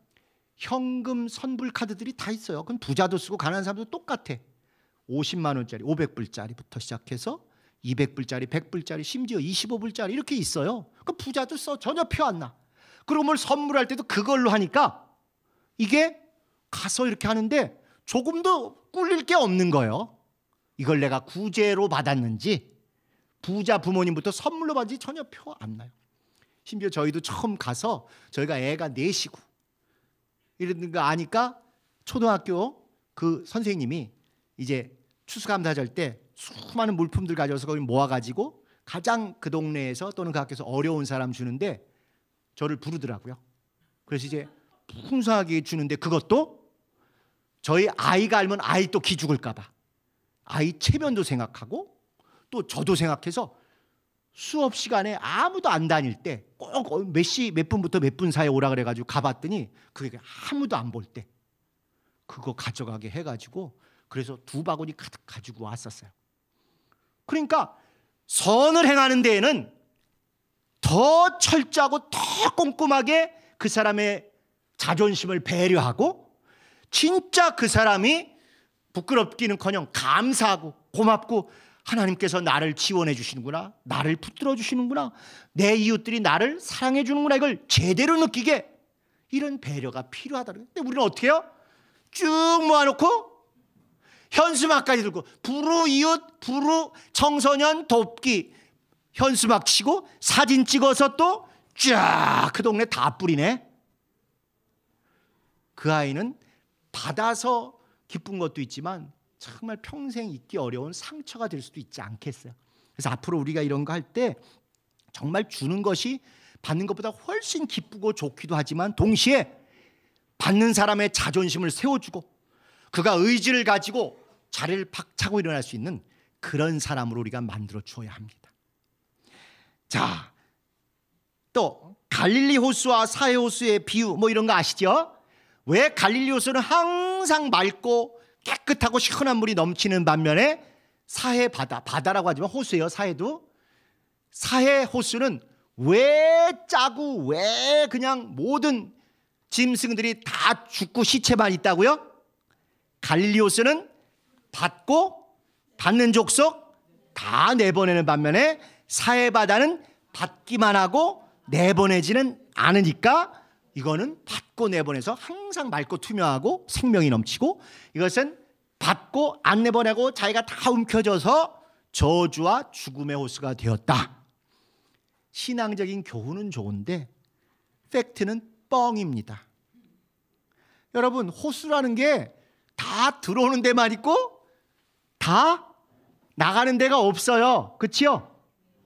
[SPEAKER 1] 현금 선불 카드들이 다 있어요. 그건 부자도 쓰고 가난한 사람도 똑같아. 50만 원짜리, 500불짜리부터 시작해서 200불짜리, 100불짜리, 심지어 25불짜리 이렇게 있어요. 그 부자도 써. 전혀 표 안 나. 그리고 뭘 선물할 때도 그걸로 하니까 이게 가서 이렇게 하는데 조금도 꿀릴 게 없는 거예요. 이걸 내가 구제로 받았는지 부자 부모님부터 선물로 받은지 전혀 표 안 나요. 심지어 저희도 처음 가서 저희가 애가 넷이고 이런 거 아니까 초등학교 그 선생님이 이제 추수감사절 할 때 수많은 물품들 가져와서 거기 모아가지고 가장 그 동네에서 또는 그 학교에서 어려운 사람 주는데 저를 부르더라고요. 그래서 이제 풍성하게 주는데 그것도 저희 아이가 알면 아이 또 기죽을까 봐 아이 체면도 생각하고 또 저도 생각해서 수업 시간에 아무도 안 다닐 때 꼭 몇 분부터 몇 분 사이에 오라 그래가지고 가봤더니 그게 아무도 안 볼 때 그거 가져가게 해가지고 그래서 2바구니 가득 가지고 왔었어요. 그러니까 선을 행하는 데에는 더 철저하고 더 꼼꼼하게 그 사람의 자존심을 배려하고 진짜 그 사람이 부끄럽기는커녕 감사하고 고맙고 하나님께서 나를 지원해 주시는구나, 나를 붙들어 주시는구나, 내 이웃들이 나를 사랑해 주는구나, 이걸 제대로 느끼게 이런 배려가 필요하다. 근데 우리는 어떻게 해요? 쭉 모아놓고 현수막까지 들고 부르 이웃, 부르 청소년 돕기 현수막 치고 사진 찍어서 또 쫙 그 동네 다 뿌리네. 그 아이는 받아서 기쁜 것도 있지만 정말 평생 잊기 어려운 상처가 될 수도 있지 않겠어요. 그래서 앞으로 우리가 이런 거 할 때 정말 주는 것이 받는 것보다 훨씬 기쁘고 좋기도 하지만 동시에 받는 사람의 자존심을 세워주고 그가 의지를 가지고 자리를 박차고 일어날 수 있는 그런 사람으로 우리가 만들어 주어야 합니다. 자, 또 갈릴리 호수와 사해 호수의 비유 뭐 이런 거 아시죠? 왜 갈릴리 호수는 항상 맑고 깨끗하고 시원한 물이 넘치는 반면에 사해 바다라고 하지만 호수예요. 사해도. 사해 호수는 왜 짜고 왜 그냥 모든 짐승들이 다 죽고 시체만 있다고요? 갈릴리 호수는 받고 받는 족속 다 내보내는 반면에 사해 바다는 받기만 하고 내보내지는 않으니까 이거는 받고 내보내서 항상 맑고 투명하고 생명이 넘치고, 이것은 받고 안 내보내고 자기가 다 움켜져서 저주와 죽음의 호수가 되었다. 신앙적인 교훈은 좋은데 팩트는 뻥입니다. 여러분, 호수라는 게 다 들어오는 데만 있고 다 나가는 데가 없어요. 그렇죠?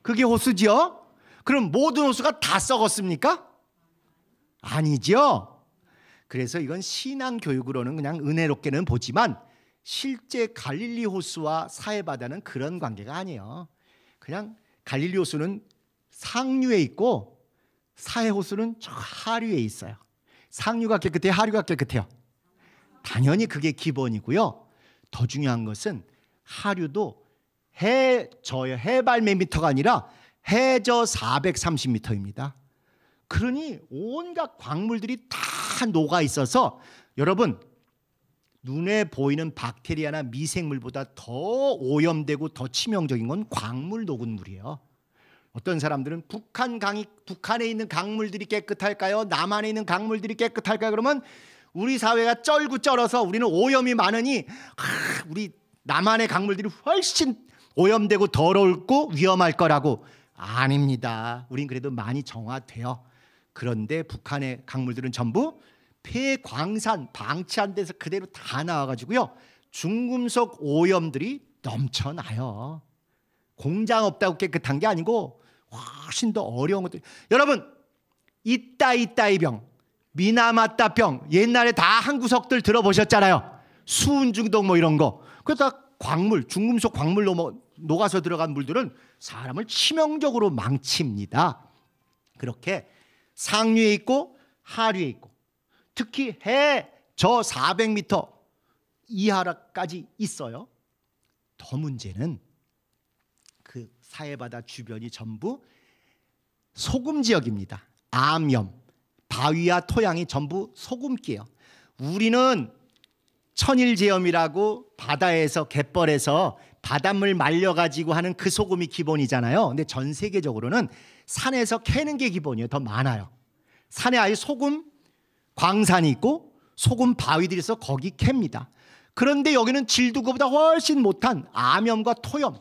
[SPEAKER 1] 그게 호수지요? 그럼 모든 호수가 다 썩었습니까? 아니죠. 그래서 이건 신앙 교육으로는 그냥 은혜롭게는 보지만 실제 갈릴리 호수와 사해바다는 그런 관계가 아니에요. 그냥 갈릴리 호수는 상류에 있고 사해 호수는 저 하류에 있어요. 상류가 깨끗해요? 하류가 깨끗해요? 당연히 그게 기본이고요. 더 중요한 것은 하류도 해발 몇 미터가 아니라 해저 430m입니다. 그러니 온갖 광물들이 다 녹아 있어서 여러분, 눈에 보이는 박테리아나 미생물보다 더 오염되고 더 치명적인 건 광물 녹은 물이에요. 어떤 사람들은 북한에 있는 강물들이 깨끗할까요? 남한에 있는 강물들이 깨끗할까요? 그러면 우리 사회가 쩔고 쩔어서 우리는 오염이 많으니 우리 남한의 강물들이 훨씬 오염되고 더럽고 위험할 거라고. 아닙니다. 우린 그래도 많이 정화돼요. 그런데 북한의 강물들은 전부 폐광산 방치한 데서 그대로 다 나와가지고요, 중금속 오염들이 넘쳐나요. 공장 없다고 깨끗한 게 아니고 훨씬 더 어려운 것들. 여러분, 이따이 병, 미나마따병, 옛날에 다 한 구석들 들어보셨잖아요. 수은 중독 뭐 이런 거. 그러다 광물, 중금속 광물로 녹아서 들어간 물들은 사람을 치명적으로 망칩니다. 그렇게 상류에 있고 하류에 있고, 특히 해저 400m 이하까지 있어요. 더 문제는 그 사해바다 주변이 전부 소금 지역입니다. 암염, 바위와 토양이 전부 소금기예요. 우리는 천일제염이라고 바다에서 갯벌에서 바닷물 말려가지고 하는 그 소금이 기본이잖아요. 근데 전 세계적으로는 산에서 캐는 게 기본이에요. 더 많아요. 산에 아예 소금 광산이 있고 소금 바위들이 있어 거기 캡니다. 그런데 여기는 질도 그보다 훨씬 못한 암염과 토염,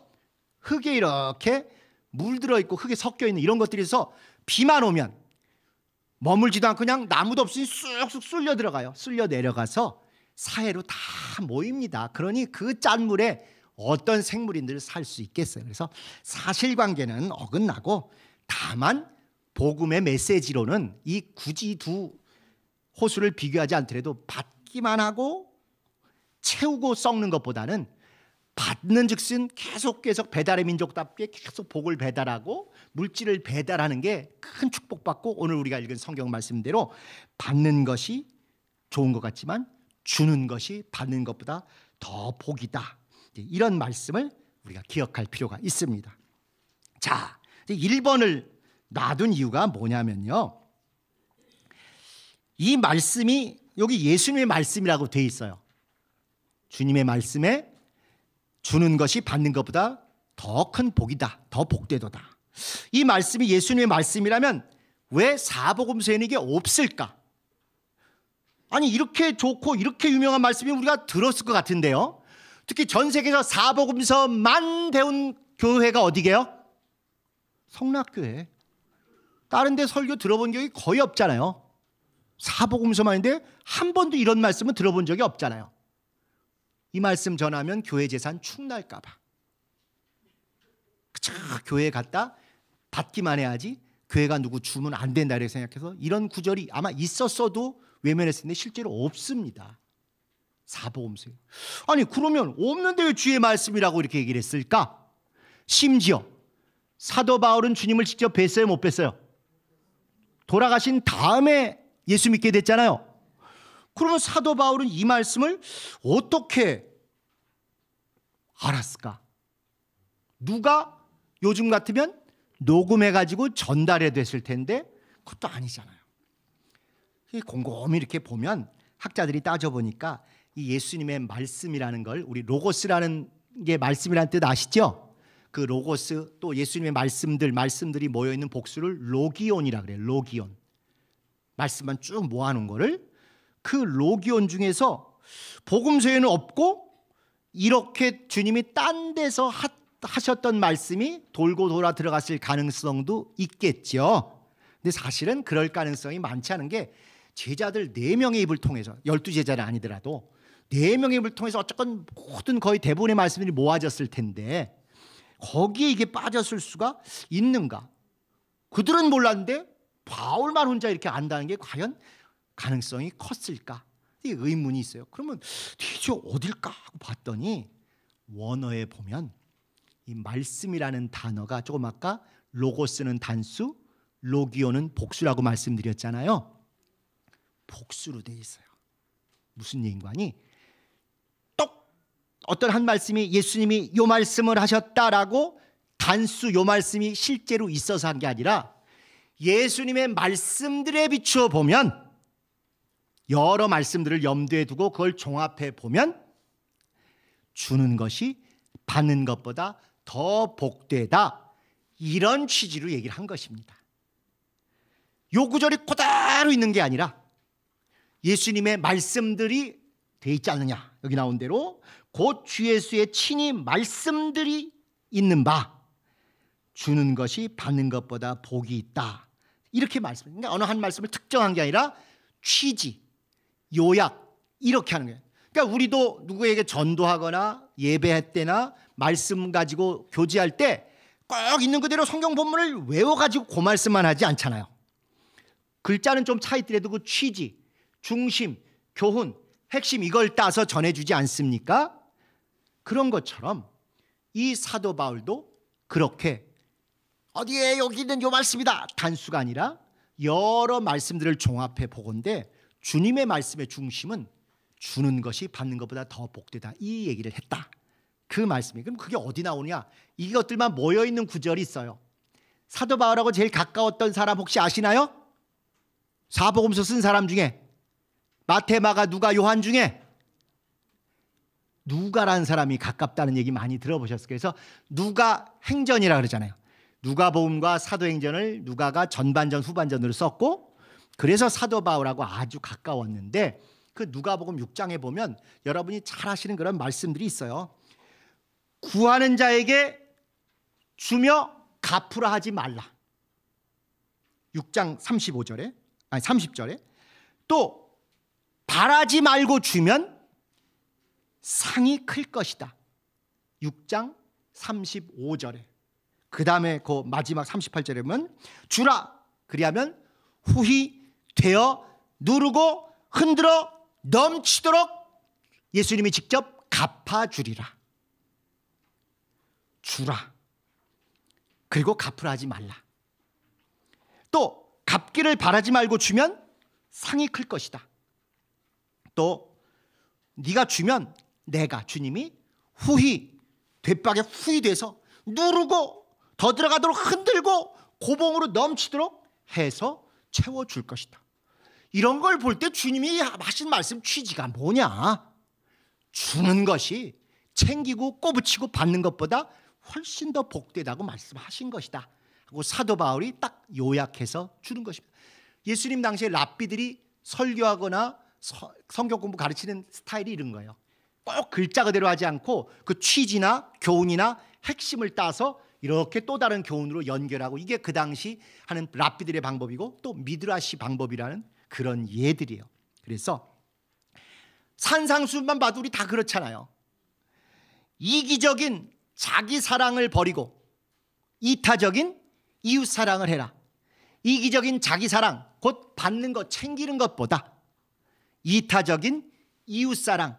[SPEAKER 1] 흙에 이렇게 물들어 있고 흙에 섞여 있는 이런 것들이 있어 비만 오면 머물지도 않고 그냥 나무도 없이 쑥쑥 쓸려 들어가요. 쓸려 내려가서 사해로 다 모입니다. 그러니 그 짠물에 어떤 생물인들 살 수 있겠어요. 그래서 사실관계는 어긋나고, 다만 복음의 메시지로는 이 굳이 두 호수를 비교하지 않더라도 받기만 하고 채우고 썩는 것보다는 받는 즉슨 계속 배달의 민족답게 계속 복을 배달하고 물질을 배달하는 게 큰 축복받고, 오늘 우리가 읽은 성경 말씀대로 받는 것이 좋은 것 같지만 주는 것이 받는 것보다 더 복이다. 이런 말씀을 우리가 기억할 필요가 있습니다. 자, 1번을 놔둔 이유가 뭐냐면요, 이 말씀이 여기 예수님의 말씀이라고 돼 있어요. 주님의 말씀에 주는 것이 받는 것보다 더 큰 복이다, 더 복되도다. 이 말씀이 예수님의 말씀이라면 왜 사복음서에는 이게 없을까? 아니, 이렇게 좋고 이렇게 유명한 말씀이 우리가 들었을 것 같은데요. 특히 전 세계에서 사복음서만 배운 교회가 어디게요? 성락교회. 다른 데 설교 들어본 적이 거의 없잖아요. 사복음서만인데 한 번도 이런 말씀은 들어본 적이 없잖아요. 이 말씀 전하면 교회 재산 축날까 봐. 그쵸, 교회에 갔다 받기만 해야지 교회가 누구 주면 안 된다 이렇게 생각해서 이런 구절이 아마 있었어도 외면했을 텐데 실제로 없습니다. 사복음서에. 아니, 그러면 없는데 왜 주의 말씀이라고 이렇게 얘기를 했을까? 심지어 사도 바울은 주님을 직접 뵀어요, 못 뵀어요? 돌아가신 다음에 예수 믿게 됐잖아요. 그러면 사도 바울은 이 말씀을 어떻게 알았을까? 누가 요즘 같으면 녹음해가지고 전달해 됐을 텐데 그것도 아니잖아요. 곰곰이 이렇게 보면 학자들이 따져보니까 이 예수님의 말씀이라는 걸, 우리 로고스라는 게 말씀이라는 뜻 아시죠? 그 로고스, 또 예수님의 말씀들이 모여있는 복수를 로기온이라 그래요. 로기온. 말씀만 쭉 모아놓은 거를, 그 로기온 중에서 복음서에는 없고 이렇게 주님이 딴 데서 하셨던 말씀이 돌고 돌아 들어갔을 가능성도 있겠죠. 근데 사실은 그럴 가능성이 많지 않은 게 제자들 4명의 입을 통해서 12제자는 아니더라도 4명의 입을 통해서 어쨌건 모든 거의 대부분의 말씀들이 모아졌을 텐데 거기에 이게 빠졌을 수가 있는가? 그들은 몰랐는데 바울만 혼자 이렇게 안다는 게 과연 가능성이 컸을까? 이 의문이 있어요. 그러면 대체 어딜까 하고 봤더니 원어에 보면 이 말씀이라는 단어가 조금 아까 로고스는 단수, 로기오는 복수라고 말씀드렸잖아요. 복수로 돼 있어요. 무슨 얘기인가니? 똑 어떤 한 말씀이 예수님이 요 말씀을 하셨다라고 단수 요 말씀이 실제로 있어서 한 게 아니라 예수님의 말씀들에 비추어 보면 여러 말씀들을 염두에 두고 그걸 종합해 보면 주는 것이 받는 것보다 더 복되다, 이런 취지로 얘기를 한 것입니다. 요 구절이 그대로 있는 게 아니라 예수님의 말씀들이 돼 있지 않느냐, 여기 나온 대로 곧 주 예수의 친히 말씀들이 있는 바 주는 것이 받는 것보다 복이 있다, 이렇게 말씀합니다. 그러니까 어느 한 말씀을 특정한 게 아니라 취지, 요약, 이렇게 하는 거예요. 그러니까 우리도 누구에게 전도하거나 예배할 때나 말씀 가지고 교제할 때 꼭 있는 그대로 성경 본문을 외워가지고 그 말씀만 하지 않잖아요. 글자는 좀 차이 있더라도 그 취지, 중심, 교훈, 핵심 이걸 따서 전해주지 않습니까? 그런 것처럼 이 사도 바울도 그렇게 어디에 여기 있는 요 말씀이다 단수가 아니라 여러 말씀들을 종합해 보건대 주님의 말씀의 중심은 주는 것이 받는 것보다 더 복되다, 이 얘기를 했다, 그 말씀이. 그럼 그게 어디 나오냐? 이것들만 모여있는 구절이 있어요. 사도 바울하고 제일 가까웠던 사람 혹시 아시나요? 사복음서 쓴 사람 중에 마태, 마가, 누가, 요한 중에 누가라는 사람이 가깝다는 얘기 많이 들어보셨어요. 그래서 누가 행전이라 그러잖아요. 누가복음과 사도행전을 누가가 전반전 후반전으로 썼고 그래서 사도 바울하고 아주 가까웠는데 그 누가복음 6장에 보면 여러분이 잘 아시는 그런 말씀들이 있어요. 구하는 자에게 주며 갚으라 하지 말라. 6장 35절에 아니 30절에 또 바라지 말고 주면 상이 클 것이다. 6장 35절에 그 다음에 그 마지막 38절에 보면 주라 그리하면 후히 되어 누르고 흔들어 넘치도록 예수님이 직접 갚아주리라. 주라. 그리고 갚으라 하지 말라. 또 갚기를 바라지 말고 주면 상이 클 것이다. 또 네가 주면 내가 주님이 후히 뒷박에 후히 돼서 누르고 더 들어가도록 흔들고 고봉으로 넘치도록 해서 채워줄 것이다. 이런 걸 볼 때 주님이 하신 말씀 취지가 뭐냐? 주는 것이 챙기고 꼬부치고 받는 것보다 훨씬 더 복되다고 말씀하신 것이다 하고 사도 바울이 딱 요약해서 주는 것입니다. 예수님 당시에 랍비들이 설교하거나 성경 공부 가르치는 스타일이 이런 거예요. 꼭 글자 그대로 하지 않고 그 취지나 교훈이나 핵심을 따서 이렇게 또 다른 교훈으로 연결하고, 이게 그 당시 하는 랍비들의 방법이고 또 미드라시 방법이라는 그런 예들이에요. 그래서 산상수만 봐도 우리 다 그렇잖아요. 이기적인 자기 사랑을 버리고 이타적인 이웃 사랑을 해라. 이기적인 자기 사랑, 곧 받는 것, 챙기는 것보다 이타적인 이웃 사랑,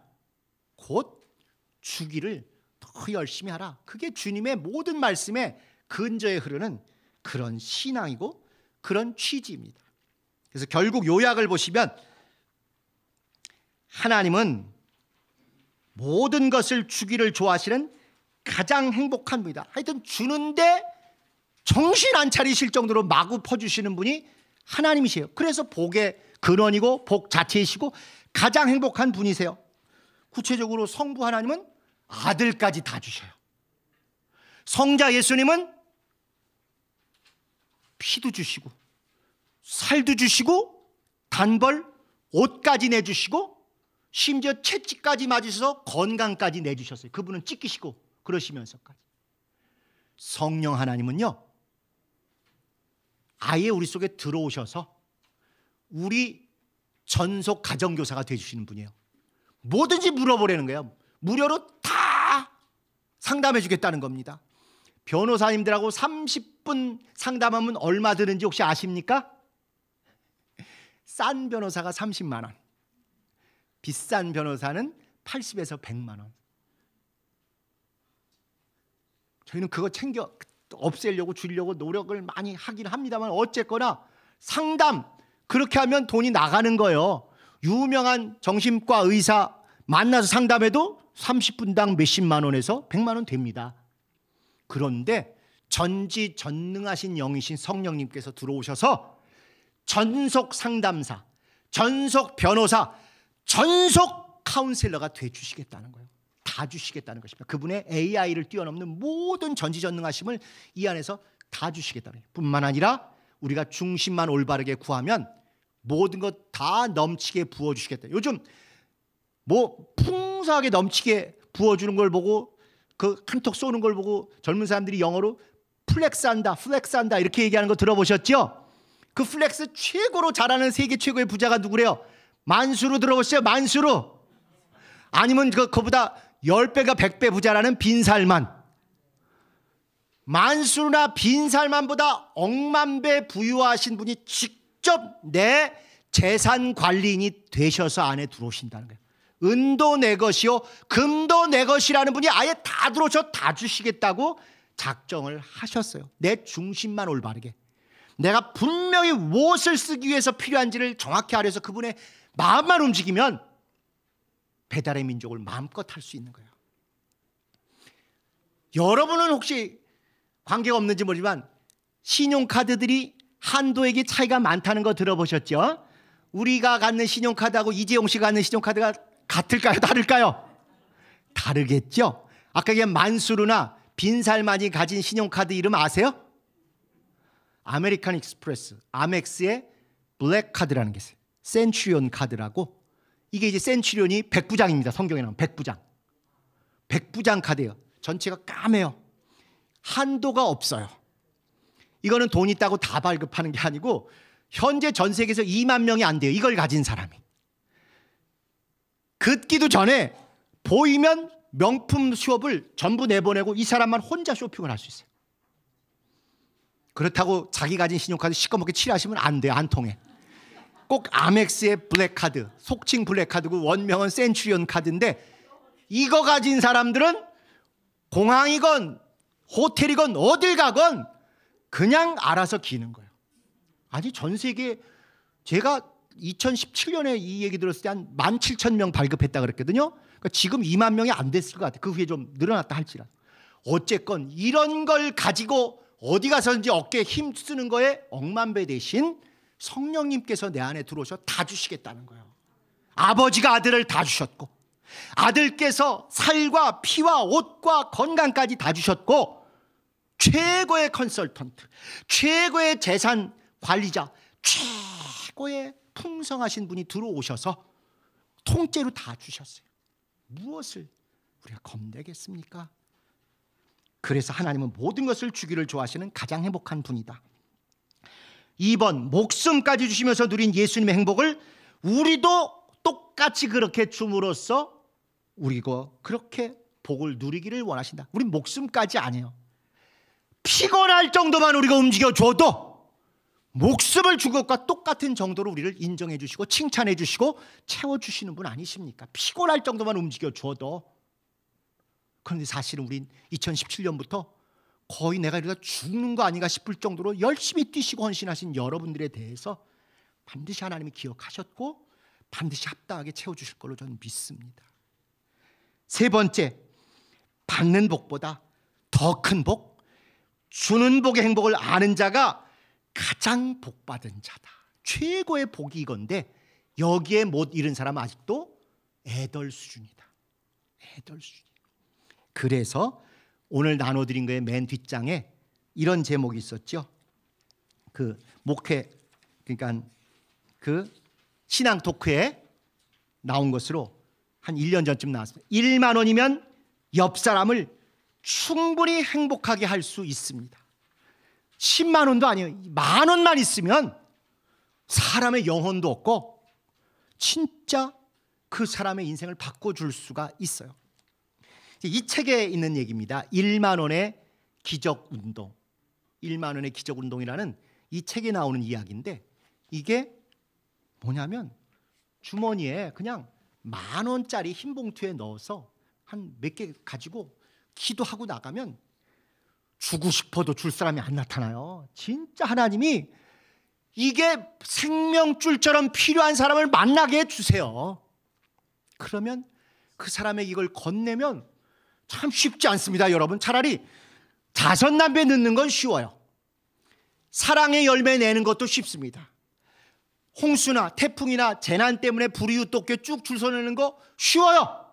[SPEAKER 1] 곧 주기를 더 열심히 하라. 그게 주님의 모든 말씀에 근저에 흐르는 그런 신앙이고 그런 취지입니다. 그래서 결국 요약을 보시면 하나님은 모든 것을 주기를 좋아하시는 가장 행복한 분이다. 하여튼 주는데 정신 안 차리실 정도로 마구 퍼주시는 분이 하나님이세요. 그래서 복의 근원이고 복 자체이시고 가장 행복한 분이세요. 구체적으로 성부 하나님은 아들까지 다 주셔요. 성자 예수님은 피도 주시고 살도 주시고 단벌 옷까지 내주시고 심지어 채찍까지 맞으셔서 건강까지 내주셨어요. 그분은 찢기시고 그러시면서까지. 성령 하나님은요, 아예 우리 속에 들어오셔서 우리 전속 가정교사가 되어주시는 분이에요. 뭐든지 물어보라는 거예요. 무료로 다 상담해 주겠다는 겁니다. 변호사님들하고 30분 상담하면 얼마 드는지 혹시 아십니까? 싼 변호사가 30만 원, 비싼 변호사는 80에서 100만 원. 저희는 그거 챙겨 없애려고 줄이려고 노력을 많이 하긴 합니다만 어쨌거나 상담 그렇게 하면 돈이 나가는 거예요. 유명한 정신과 의사 만나서 상담해도 30분당 몇십만 원에서 100만 원 됩니다. 그런데 전지전능하신 영이신 성령님께서 들어오셔서 전속 상담사, 전속 변호사, 전속 카운셀러가 되주시겠다는 거예요. 다 주시겠다는 것입니다. 그분의 AI를 뛰어넘는 모든 전지전능하심을 이 안에서 다 주시겠다는 거예요. 뿐만 아니라 우리가 중심만 올바르게 구하면 모든 것 다 넘치게 부어주시겠다. 요즘 뭐 풍성하게 넘치게 부어주는 걸 보고 그 한턱 쏘는 걸 보고 젊은 사람들이 영어로 플렉스한다, 플렉스한다 이렇게 얘기하는 거 들어보셨죠? 그 플렉스 최고로 잘하는 세계 최고의 부자가 누구래요? 만수르 들어보셨어요? 만수르. 아니면 그거보다 10배가 100배 부자라는 빈살만. 만수르나 빈살만보다 억만배 부유하신 분이 직접 내 재산 관리인이 되셔서 안에 들어오신다는 거예요. 은도 내 것이요 금도 내 것이라는 분이 아예 다 들어오셔 다 주시겠다고 작정을 하셨어요. 내 중심만 올바르게. 내가 분명히 무엇을 쓰기 위해서 필요한지를 정확히 알아서 그분의 마음만 움직이면 배달의 민족을 마음껏 할 수 있는 거예요. 여러분은 혹시 관계가 없는지 모르지만 신용카드들이 한도액이 차이가 많다는 거 들어보셨죠? 우리가 갖는 신용카드하고 이재용 씨가 갖는 신용카드가 같을까요? 다를까요? 다르겠죠? 아까 얘기한 만수르나 빈살만이 가진 신용카드 이름 아세요? 아메리칸 익스프레스, 아멕스의 블랙카드라는 게 있어요. 센츄리온 카드라고. 이게 이제 센츄리온이 백부장입니다. 성경에 나오는 백부장. 백부장 카드예요. 전체가 까매요. 한도가 없어요. 이거는 돈 있다고 다 발급하는 게 아니고 현재 전 세계에서 2만 명이 안 돼요. 이걸 가진 사람이. 긋기도 전에 보이면 명품 수업을 전부 내보내고 이 사람만 혼자 쇼핑을 할 수 있어요. 그렇다고 자기 가진 신용카드 시꺼멓게 칠하시면 안 돼요. 안 통해. 꼭 아멕스의 블랙카드, 속칭 블랙카드고 원명은 센츄리온 카드인데 이거 가진 사람들은 공항이건 호텔이건 어딜 가건 그냥 알아서 기는 거예요. 아니 전 세계 제가 2017년에 이 얘기 들었을 때 한 17,000명 발급했다 그랬거든요. 그러니까 지금 2만 명이 안 됐을 것 같아요. 그 후에 좀 늘어났다 할지라도. 어쨌건 이런 걸 가지고 어디 가서든지 어깨에 힘 쓰는 거에 억만배 대신 성령님께서 내 안에 들어오셔 다 주시겠다는 거예요. 아버지가 아들을 다 주셨고 아들께서 살과 피와 옷과 건강까지 다 주셨고 최고의 컨설턴트, 최고의 재산 관리자, 최고의 풍성하신 분이 들어오셔서 통째로 다 주셨어요. 무엇을 우리가 겁내겠습니까? 그래서 하나님은 모든 것을 주기를 좋아하시는 가장 행복한 분이다. 2번, 목숨까지 주시면서 누린 예수님의 행복을 우리도 똑같이 그렇게 줌으로써 우리가 그렇게 복을 누리기를 원하신다. 우리 목숨까지 아니에요. 피곤할 정도만 우리가 움직여줘도 목숨을 준 것과 똑같은 정도로 우리를 인정해 주시고 칭찬해 주시고 채워주시는 분 아니십니까? 피곤할 정도만 움직여줘도. 그런데 사실은 우린 2017년부터 거의 내가 이러다 죽는 거 아닌가 싶을 정도로 열심히 뛰시고 헌신하신 여러분들에 대해서 반드시 하나님이 기억하셨고 반드시 합당하게 채워주실 걸로 저는 믿습니다. 세 번째, 받는 복보다 더 큰 복, 주는 복의 행복을 아는 자가 가장 복받은 자다. 최고의 복이 이건데 여기에 못 이른 사람은 아직도 애덜 수준이다. 애덜 수준. 그래서 오늘 나눠드린 거의 맨 뒷장에 이런 제목이 있었죠. 그 목회, 그러니까 그 신앙 토크에 나온 것으로 한 1년 전쯤 나왔습니다. 1만 원이면 옆 사람을 충분히 행복하게 할 수 있습니다. 10만 원도 아니에요. 10,000원만 있으면 사람의 영혼도 없고 진짜 그 사람의 인생을 바꿔줄 수가 있어요. 이 책에 있는 얘기입니다. 1만 원의 기적운동. 1만 원의 기적운동이라는 이 책에 나오는 이야기인데, 이게 뭐냐면 주머니에 그냥 10,000원짜리 흰 봉투에 넣어서 한 몇 개 가지고 기도하고 나가면 주고 싶어도 줄 사람이 안 나타나요. 진짜 하나님이 이게 생명줄처럼 필요한 사람을 만나게 해주세요. 그러면 그 사람에게 이걸 건네면 참 쉽지 않습니다, 여러분. 차라리 자선남배 넣는 건 쉬워요. 사랑의 열매 내는 것도 쉽습니다. 홍수나 태풍이나 재난 때문에 불이웃돕게 쭉 줄 서내는 거 쉬워요.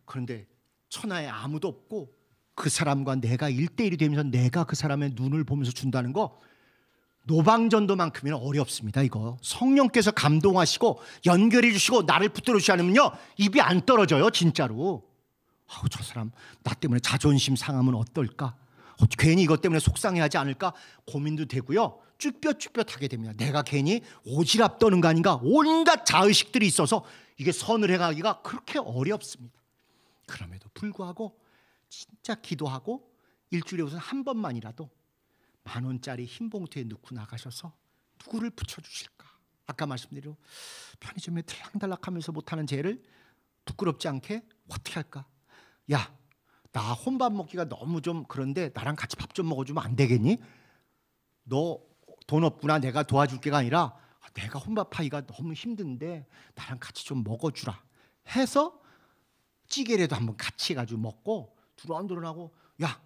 [SPEAKER 1] 그런데 천하에 아무도 없고 그 사람과 내가 1대1이 되면서 내가 그 사람의 눈을 보면서 준다는 거, 노방전도만큼이나 어렵습니다. 이거 성령께서 감동하시고 연결해 주시고 나를 붙들어 주시 않으면요, 입이 안 떨어져요, 진짜로. 저 사람 나 때문에 자존심 상하면 어떨까? 괜히 이것 때문에 속상해하지 않을까? 고민도 되고요, 쭈뼛쭈뼛하게 됩니다. 내가 괜히 오지랖 떠는 거 아닌가? 온갖 자의식들이 있어서 이게 선을 행하기가 그렇게 어렵습니다. 그럼에도 불구하고 진짜 기도하고 일주일에 우선 한 번만이라도 10,000원짜리 흰 봉투에 넣고 나가셔서 누구를 붙여주실까? 아까 말씀드린 편의점에 들락달락하면서 못하는 죄를 부끄럽지 않게 어떻게 할까? 야, 나 혼밥 먹기가 너무 좀 그런데 나랑 같이 밥 좀 먹어주면 안 되겠니? 너 돈 없구나, 내가 도와줄게가 아니라 내가 혼밥하기가 너무 힘든데 나랑 같이 좀 먹어주라 해서 찌개라도 한번 같이 해가지고 먹고 두런두런하고, 야,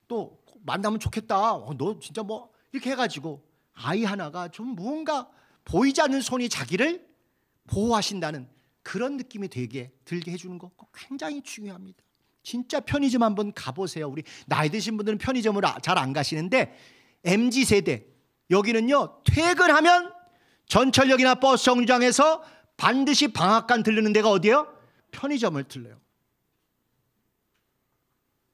[SPEAKER 1] 또 만나면 좋겠다, 너 진짜 뭐 이렇게 해가지고 아이 하나가 좀 무언가 보이지 않는 손이 자기를 보호하신다는 그런 느낌이 들게 해주는 거 굉장히 중요합니다. 진짜 편의점 한번 가보세요. 우리 나이 드신 분들은 편의점을 잘 안 가시는데 MZ세대 여기는요, 퇴근하면 전철역이나 버스 정류장에서 반드시 방앗간 들르는 데가 어디예요? 편의점을 들러요.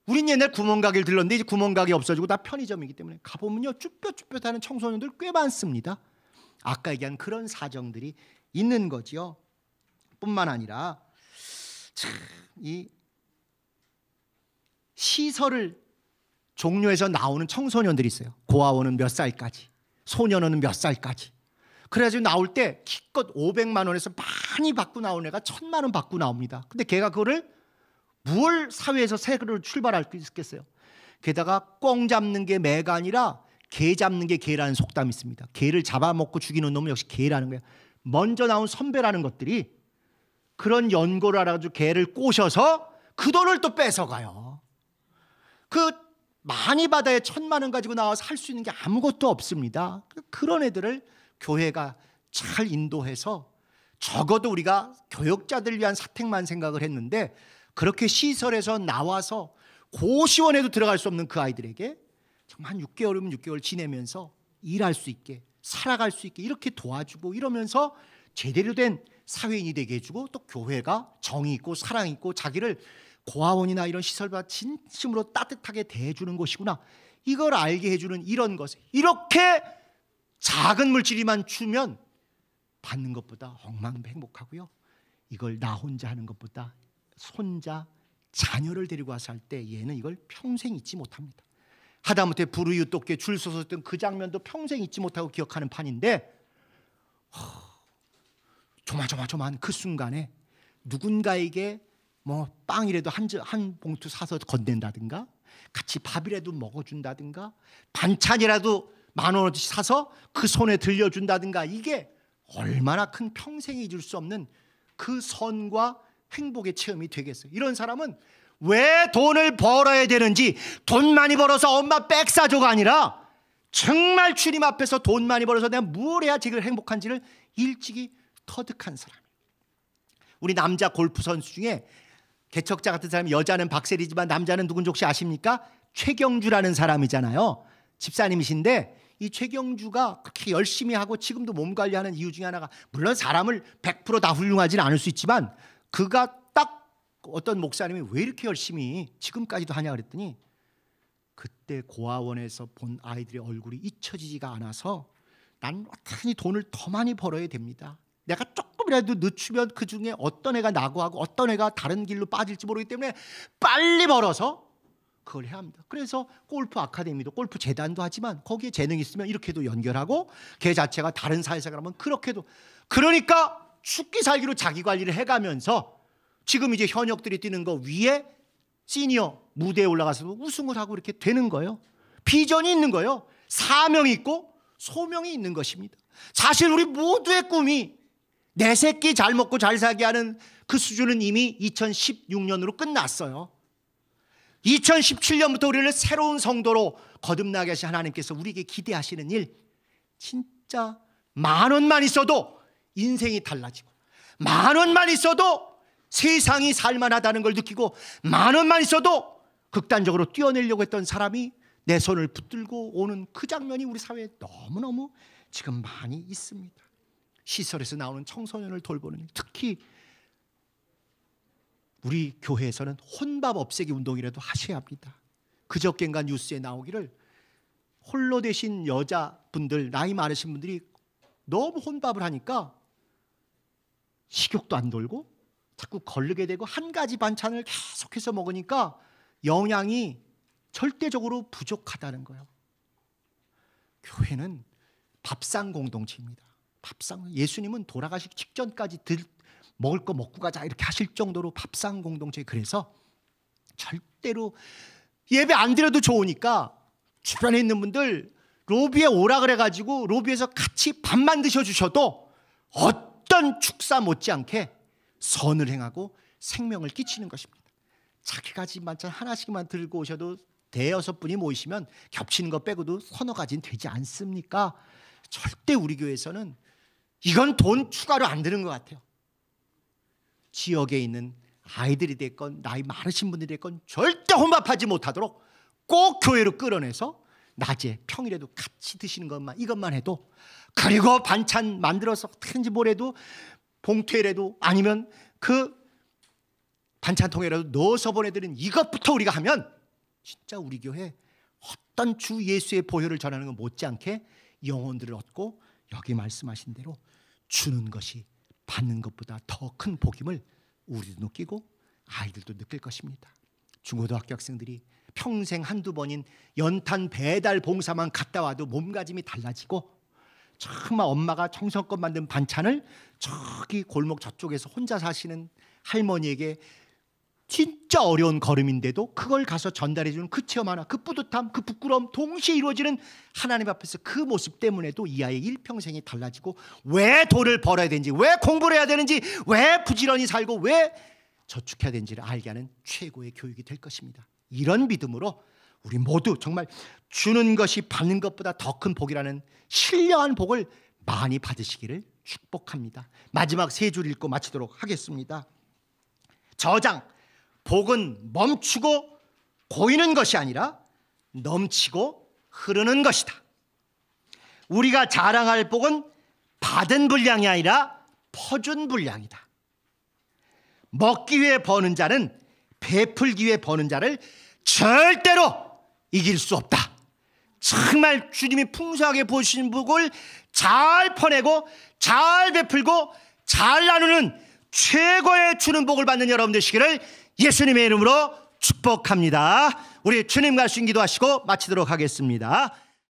[SPEAKER 1] 우린 옛날 구멍가게를 들렀는데 이제 구멍가게 없어지고 다 편의점이기 때문에 가보면요, 쭈뼛쭈뼛하는 청소년들 꽤 많습니다. 아까 얘기한 그런 사정들이 있는 거지요. 뿐만 아니라 참, 이 시설을 종료해서 나오는 청소년들이 있어요. 고아원은 몇 살까지, 소년원은 몇 살까지. 그래가지고 나올 때 기껏 500만 원에서 많이 받고 나온 애가 1,000만 원 받고 나옵니다. 근데 걔가 그거를 뭘 사회에서 새로 출발할 수 있겠어요? 게다가 꽁 잡는 게 매가 아니라 개 잡는 게 개라는 속담이 있습니다. 개를 잡아먹고 죽이는 놈은 역시 개라는 거예요. 먼저 나온 선배라는 것들이 그런 연고를 알아가지고 개를 꼬셔서 그 돈을 또 뺏어가요. 그 많이 받아야 1,000만 원 가지고 나와서 할 수 있는 게 아무것도 없습니다. 그런 애들을 교회가 잘 인도해서 적어도 우리가 교역자들을 위한 사택만 생각을 했는데, 그렇게 시설에서 나와서 고시원에도 들어갈 수 없는 그 아이들에게 정말 한 6개월이면 6개월 지내면서 일할 수 있게, 살아갈 수 있게 이렇게 도와주고, 이러면서 제대로 된 사회인이 되게 해주고, 또 교회가 정이 있고 사랑 있고 자기를 고아원이나 이런 시설과 진심으로 따뜻하게 대해주는 곳이구나, 이걸 알게 해주는 이런 것, 이렇게 작은 물질이만 주면 받는 것보다 억만배 행복하고요, 이걸 나 혼자 하는 것보다 손자, 자녀를 데리고 와서 할 때 얘는 이걸 평생 잊지 못합니다. 하다못해 불우이웃돕게 줄 서섰던 그 장면도 평생 잊지 못하고 기억하는 판인데, 조마조마한 그 순간에 누군가에게 뭐 빵이라도 한 봉투 사서 건넨다든가, 같이 밥이라도 먹어준다든가, 반찬이라도 10,000원어치 사서 그 손에 들려준다든가, 이게 얼마나 큰 평생에 잊을 수 없는 그 선과 행복의 체험이 되겠어요. 이런 사람은 왜 돈을 벌어야 되는지, 돈 많이 벌어서 엄마 백 사줘가 아니라 정말 주님 앞에서 돈 많이 벌어서 내가 뭘 해야 지금 행복한지를 일찍이 터득한 사람이에요. 우리 남자 골프 선수 중에 개척자 같은 사람이, 여자는 박세리지만 남자는 누군지 혹시 아십니까? 최경주라는 사람이잖아요. 집사님이신데 이 최경주가 그렇게 열심히 하고 지금도 몸 관리하는 이유 중에 하나가, 물론 사람을 100% 다 훌륭하지는 않을 수 있지만, 그가 딱 어떤 목사님이 왜 이렇게 열심히 지금까지도 하냐 그랬더니, 그때 고아원에서 본 아이들의 얼굴이 잊혀지지가 않아서 난 어떻게 돈을 더 많이 벌어야 됩니다. 내가 조금이라도 늦추면 그 중에 어떤 애가 낙오하고 어떤 애가 다른 길로 빠질지 모르기 때문에 빨리 벌어서 그걸 해야 합니다. 그래서 골프 아카데미도 골프 재단도 하지만 거기에 재능이 있으면 이렇게도 연결하고 걔 자체가 다른 사회생활 하면 그렇게도, 그러니까 죽기 살기로 자기 관리를 해가면서 지금 이제 현역들이 뛰는 거 위에 시니어 무대에 올라가서 우승을 하고 이렇게 되는 거예요. 비전이 있는 거예요. 사명이 있고 소명이 있는 것입니다. 사실 우리 모두의 꿈이 내 새끼 잘 먹고 잘 살게 하는 그 수준은 이미 2016년으로 끝났어요. 2017년부터 우리를 새로운 성도로 거듭나게 하신 하나님께서 우리에게 기대하시는 일, 진짜 10,000원만 있어도 인생이 달라지고 10,000원만 있어도 세상이 살만하다는 걸 느끼고 10,000원만 있어도 극단적으로 뛰어내려고 했던 사람이 내 손을 붙들고 오는 그 장면이 우리 사회에 너무너무 지금 많이 있습니다. 시설에서 나오는 청소년을 돌보는 일, 특히 우리 교회에서는 혼밥 없애기 운동이라도 하셔야 합니다. 그저껜가 뉴스에 나오기를 홀로 되신 여자분들, 나이 많으신 분들이 너무 혼밥을 하니까 식욕도 안 돌고 자꾸 거르게 되고 한 가지 반찬을 계속해서 먹으니까 영양이 절대적으로 부족하다는 거예요. 교회는 밥상 공동체입니다. 밥상, 예수님은 돌아가시기 직전까지 먹을 거 먹고 가자 이렇게 하실 정도로 밥상 공동체. 그래서 절대로 예배 안 드려도 좋으니까 주변에 있는 분들 로비에 오라 그래가지고 로비에서 같이 밥만 드셔주셔도 어떤 축사 못지않게 선을 행하고 생명을 끼치는 것입니다. 자기가 집 반찬 하나씩만 들고 오셔도 대여섯 분이 모이시면 겹치는 거 빼고도 서너 가지는 되지 않습니까? 절대 우리 교회에서는 이건 돈 추가로 안 드는 것 같아요. 지역에 있는 아이들이 됐건 나이 많으신 분들이 됐건 절대 혼밥하지 못하도록 꼭 교회로 끌어내서 낮에 평일에도 같이 드시는 것만, 이것만 해도, 그리고 반찬 만들어서 어떻게든지 뭐래도 봉투에라도 아니면 그 반찬통에라도 넣어서 보내드리는 이것부터 우리가 하면 진짜 우리 교회 어떤 주 예수의 보혈을 전하는 것 못지않게 영혼들을 얻고 여기 말씀하신 대로 주는 것이 받는 것보다 더 큰 복임을 우리도 느끼고 아이들도 느낄 것입니다. 중고등학교 학생들이 평생 한두 번인 연탄 배달 봉사만 갔다 와도 몸가짐이 달라지고, 정말 엄마가 정성껏 만든 반찬을 저기 골목 저쪽에서 혼자 사시는 할머니에게 진짜 어려운 걸음인데도 그걸 가서 전달해주는 그 체험 하나, 그 뿌듯함, 그 부끄러움 동시에 이루어지는 하나님 앞에서 그 모습 때문에도 이 아이의 일평생이 달라지고, 왜 돈을 벌어야 되는지, 왜 공부를 해야 되는지, 왜 부지런히 살고 왜 저축해야 되는지를 알게 하는 최고의 교육이 될 것입니다. 이런 믿음으로 우리 모두 정말 주는 것이 받는 것보다 더 큰 복이라는 신령한 복을 많이 받으시기를 축복합니다. 마지막 세 줄 읽고 마치도록 하겠습니다. 저장, 복은 멈추고 고이는 것이 아니라 넘치고 흐르는 것이다. 우리가 자랑할 복은 받은 분량이 아니라 퍼준 분량이다. 먹기 위해 버는 자는 베풀기 위해 버는 자를 절대로 이길 수 없다. 정말 주님이 풍성하게 부으신 복을 잘 퍼내고 잘 베풀고 잘 나누는 최고의 주는 복을 받는 여러분 되시기를 예수님의 이름으로 축복합니다. 우리 주님 말씀 기도하시고 마치도록 하겠습니다.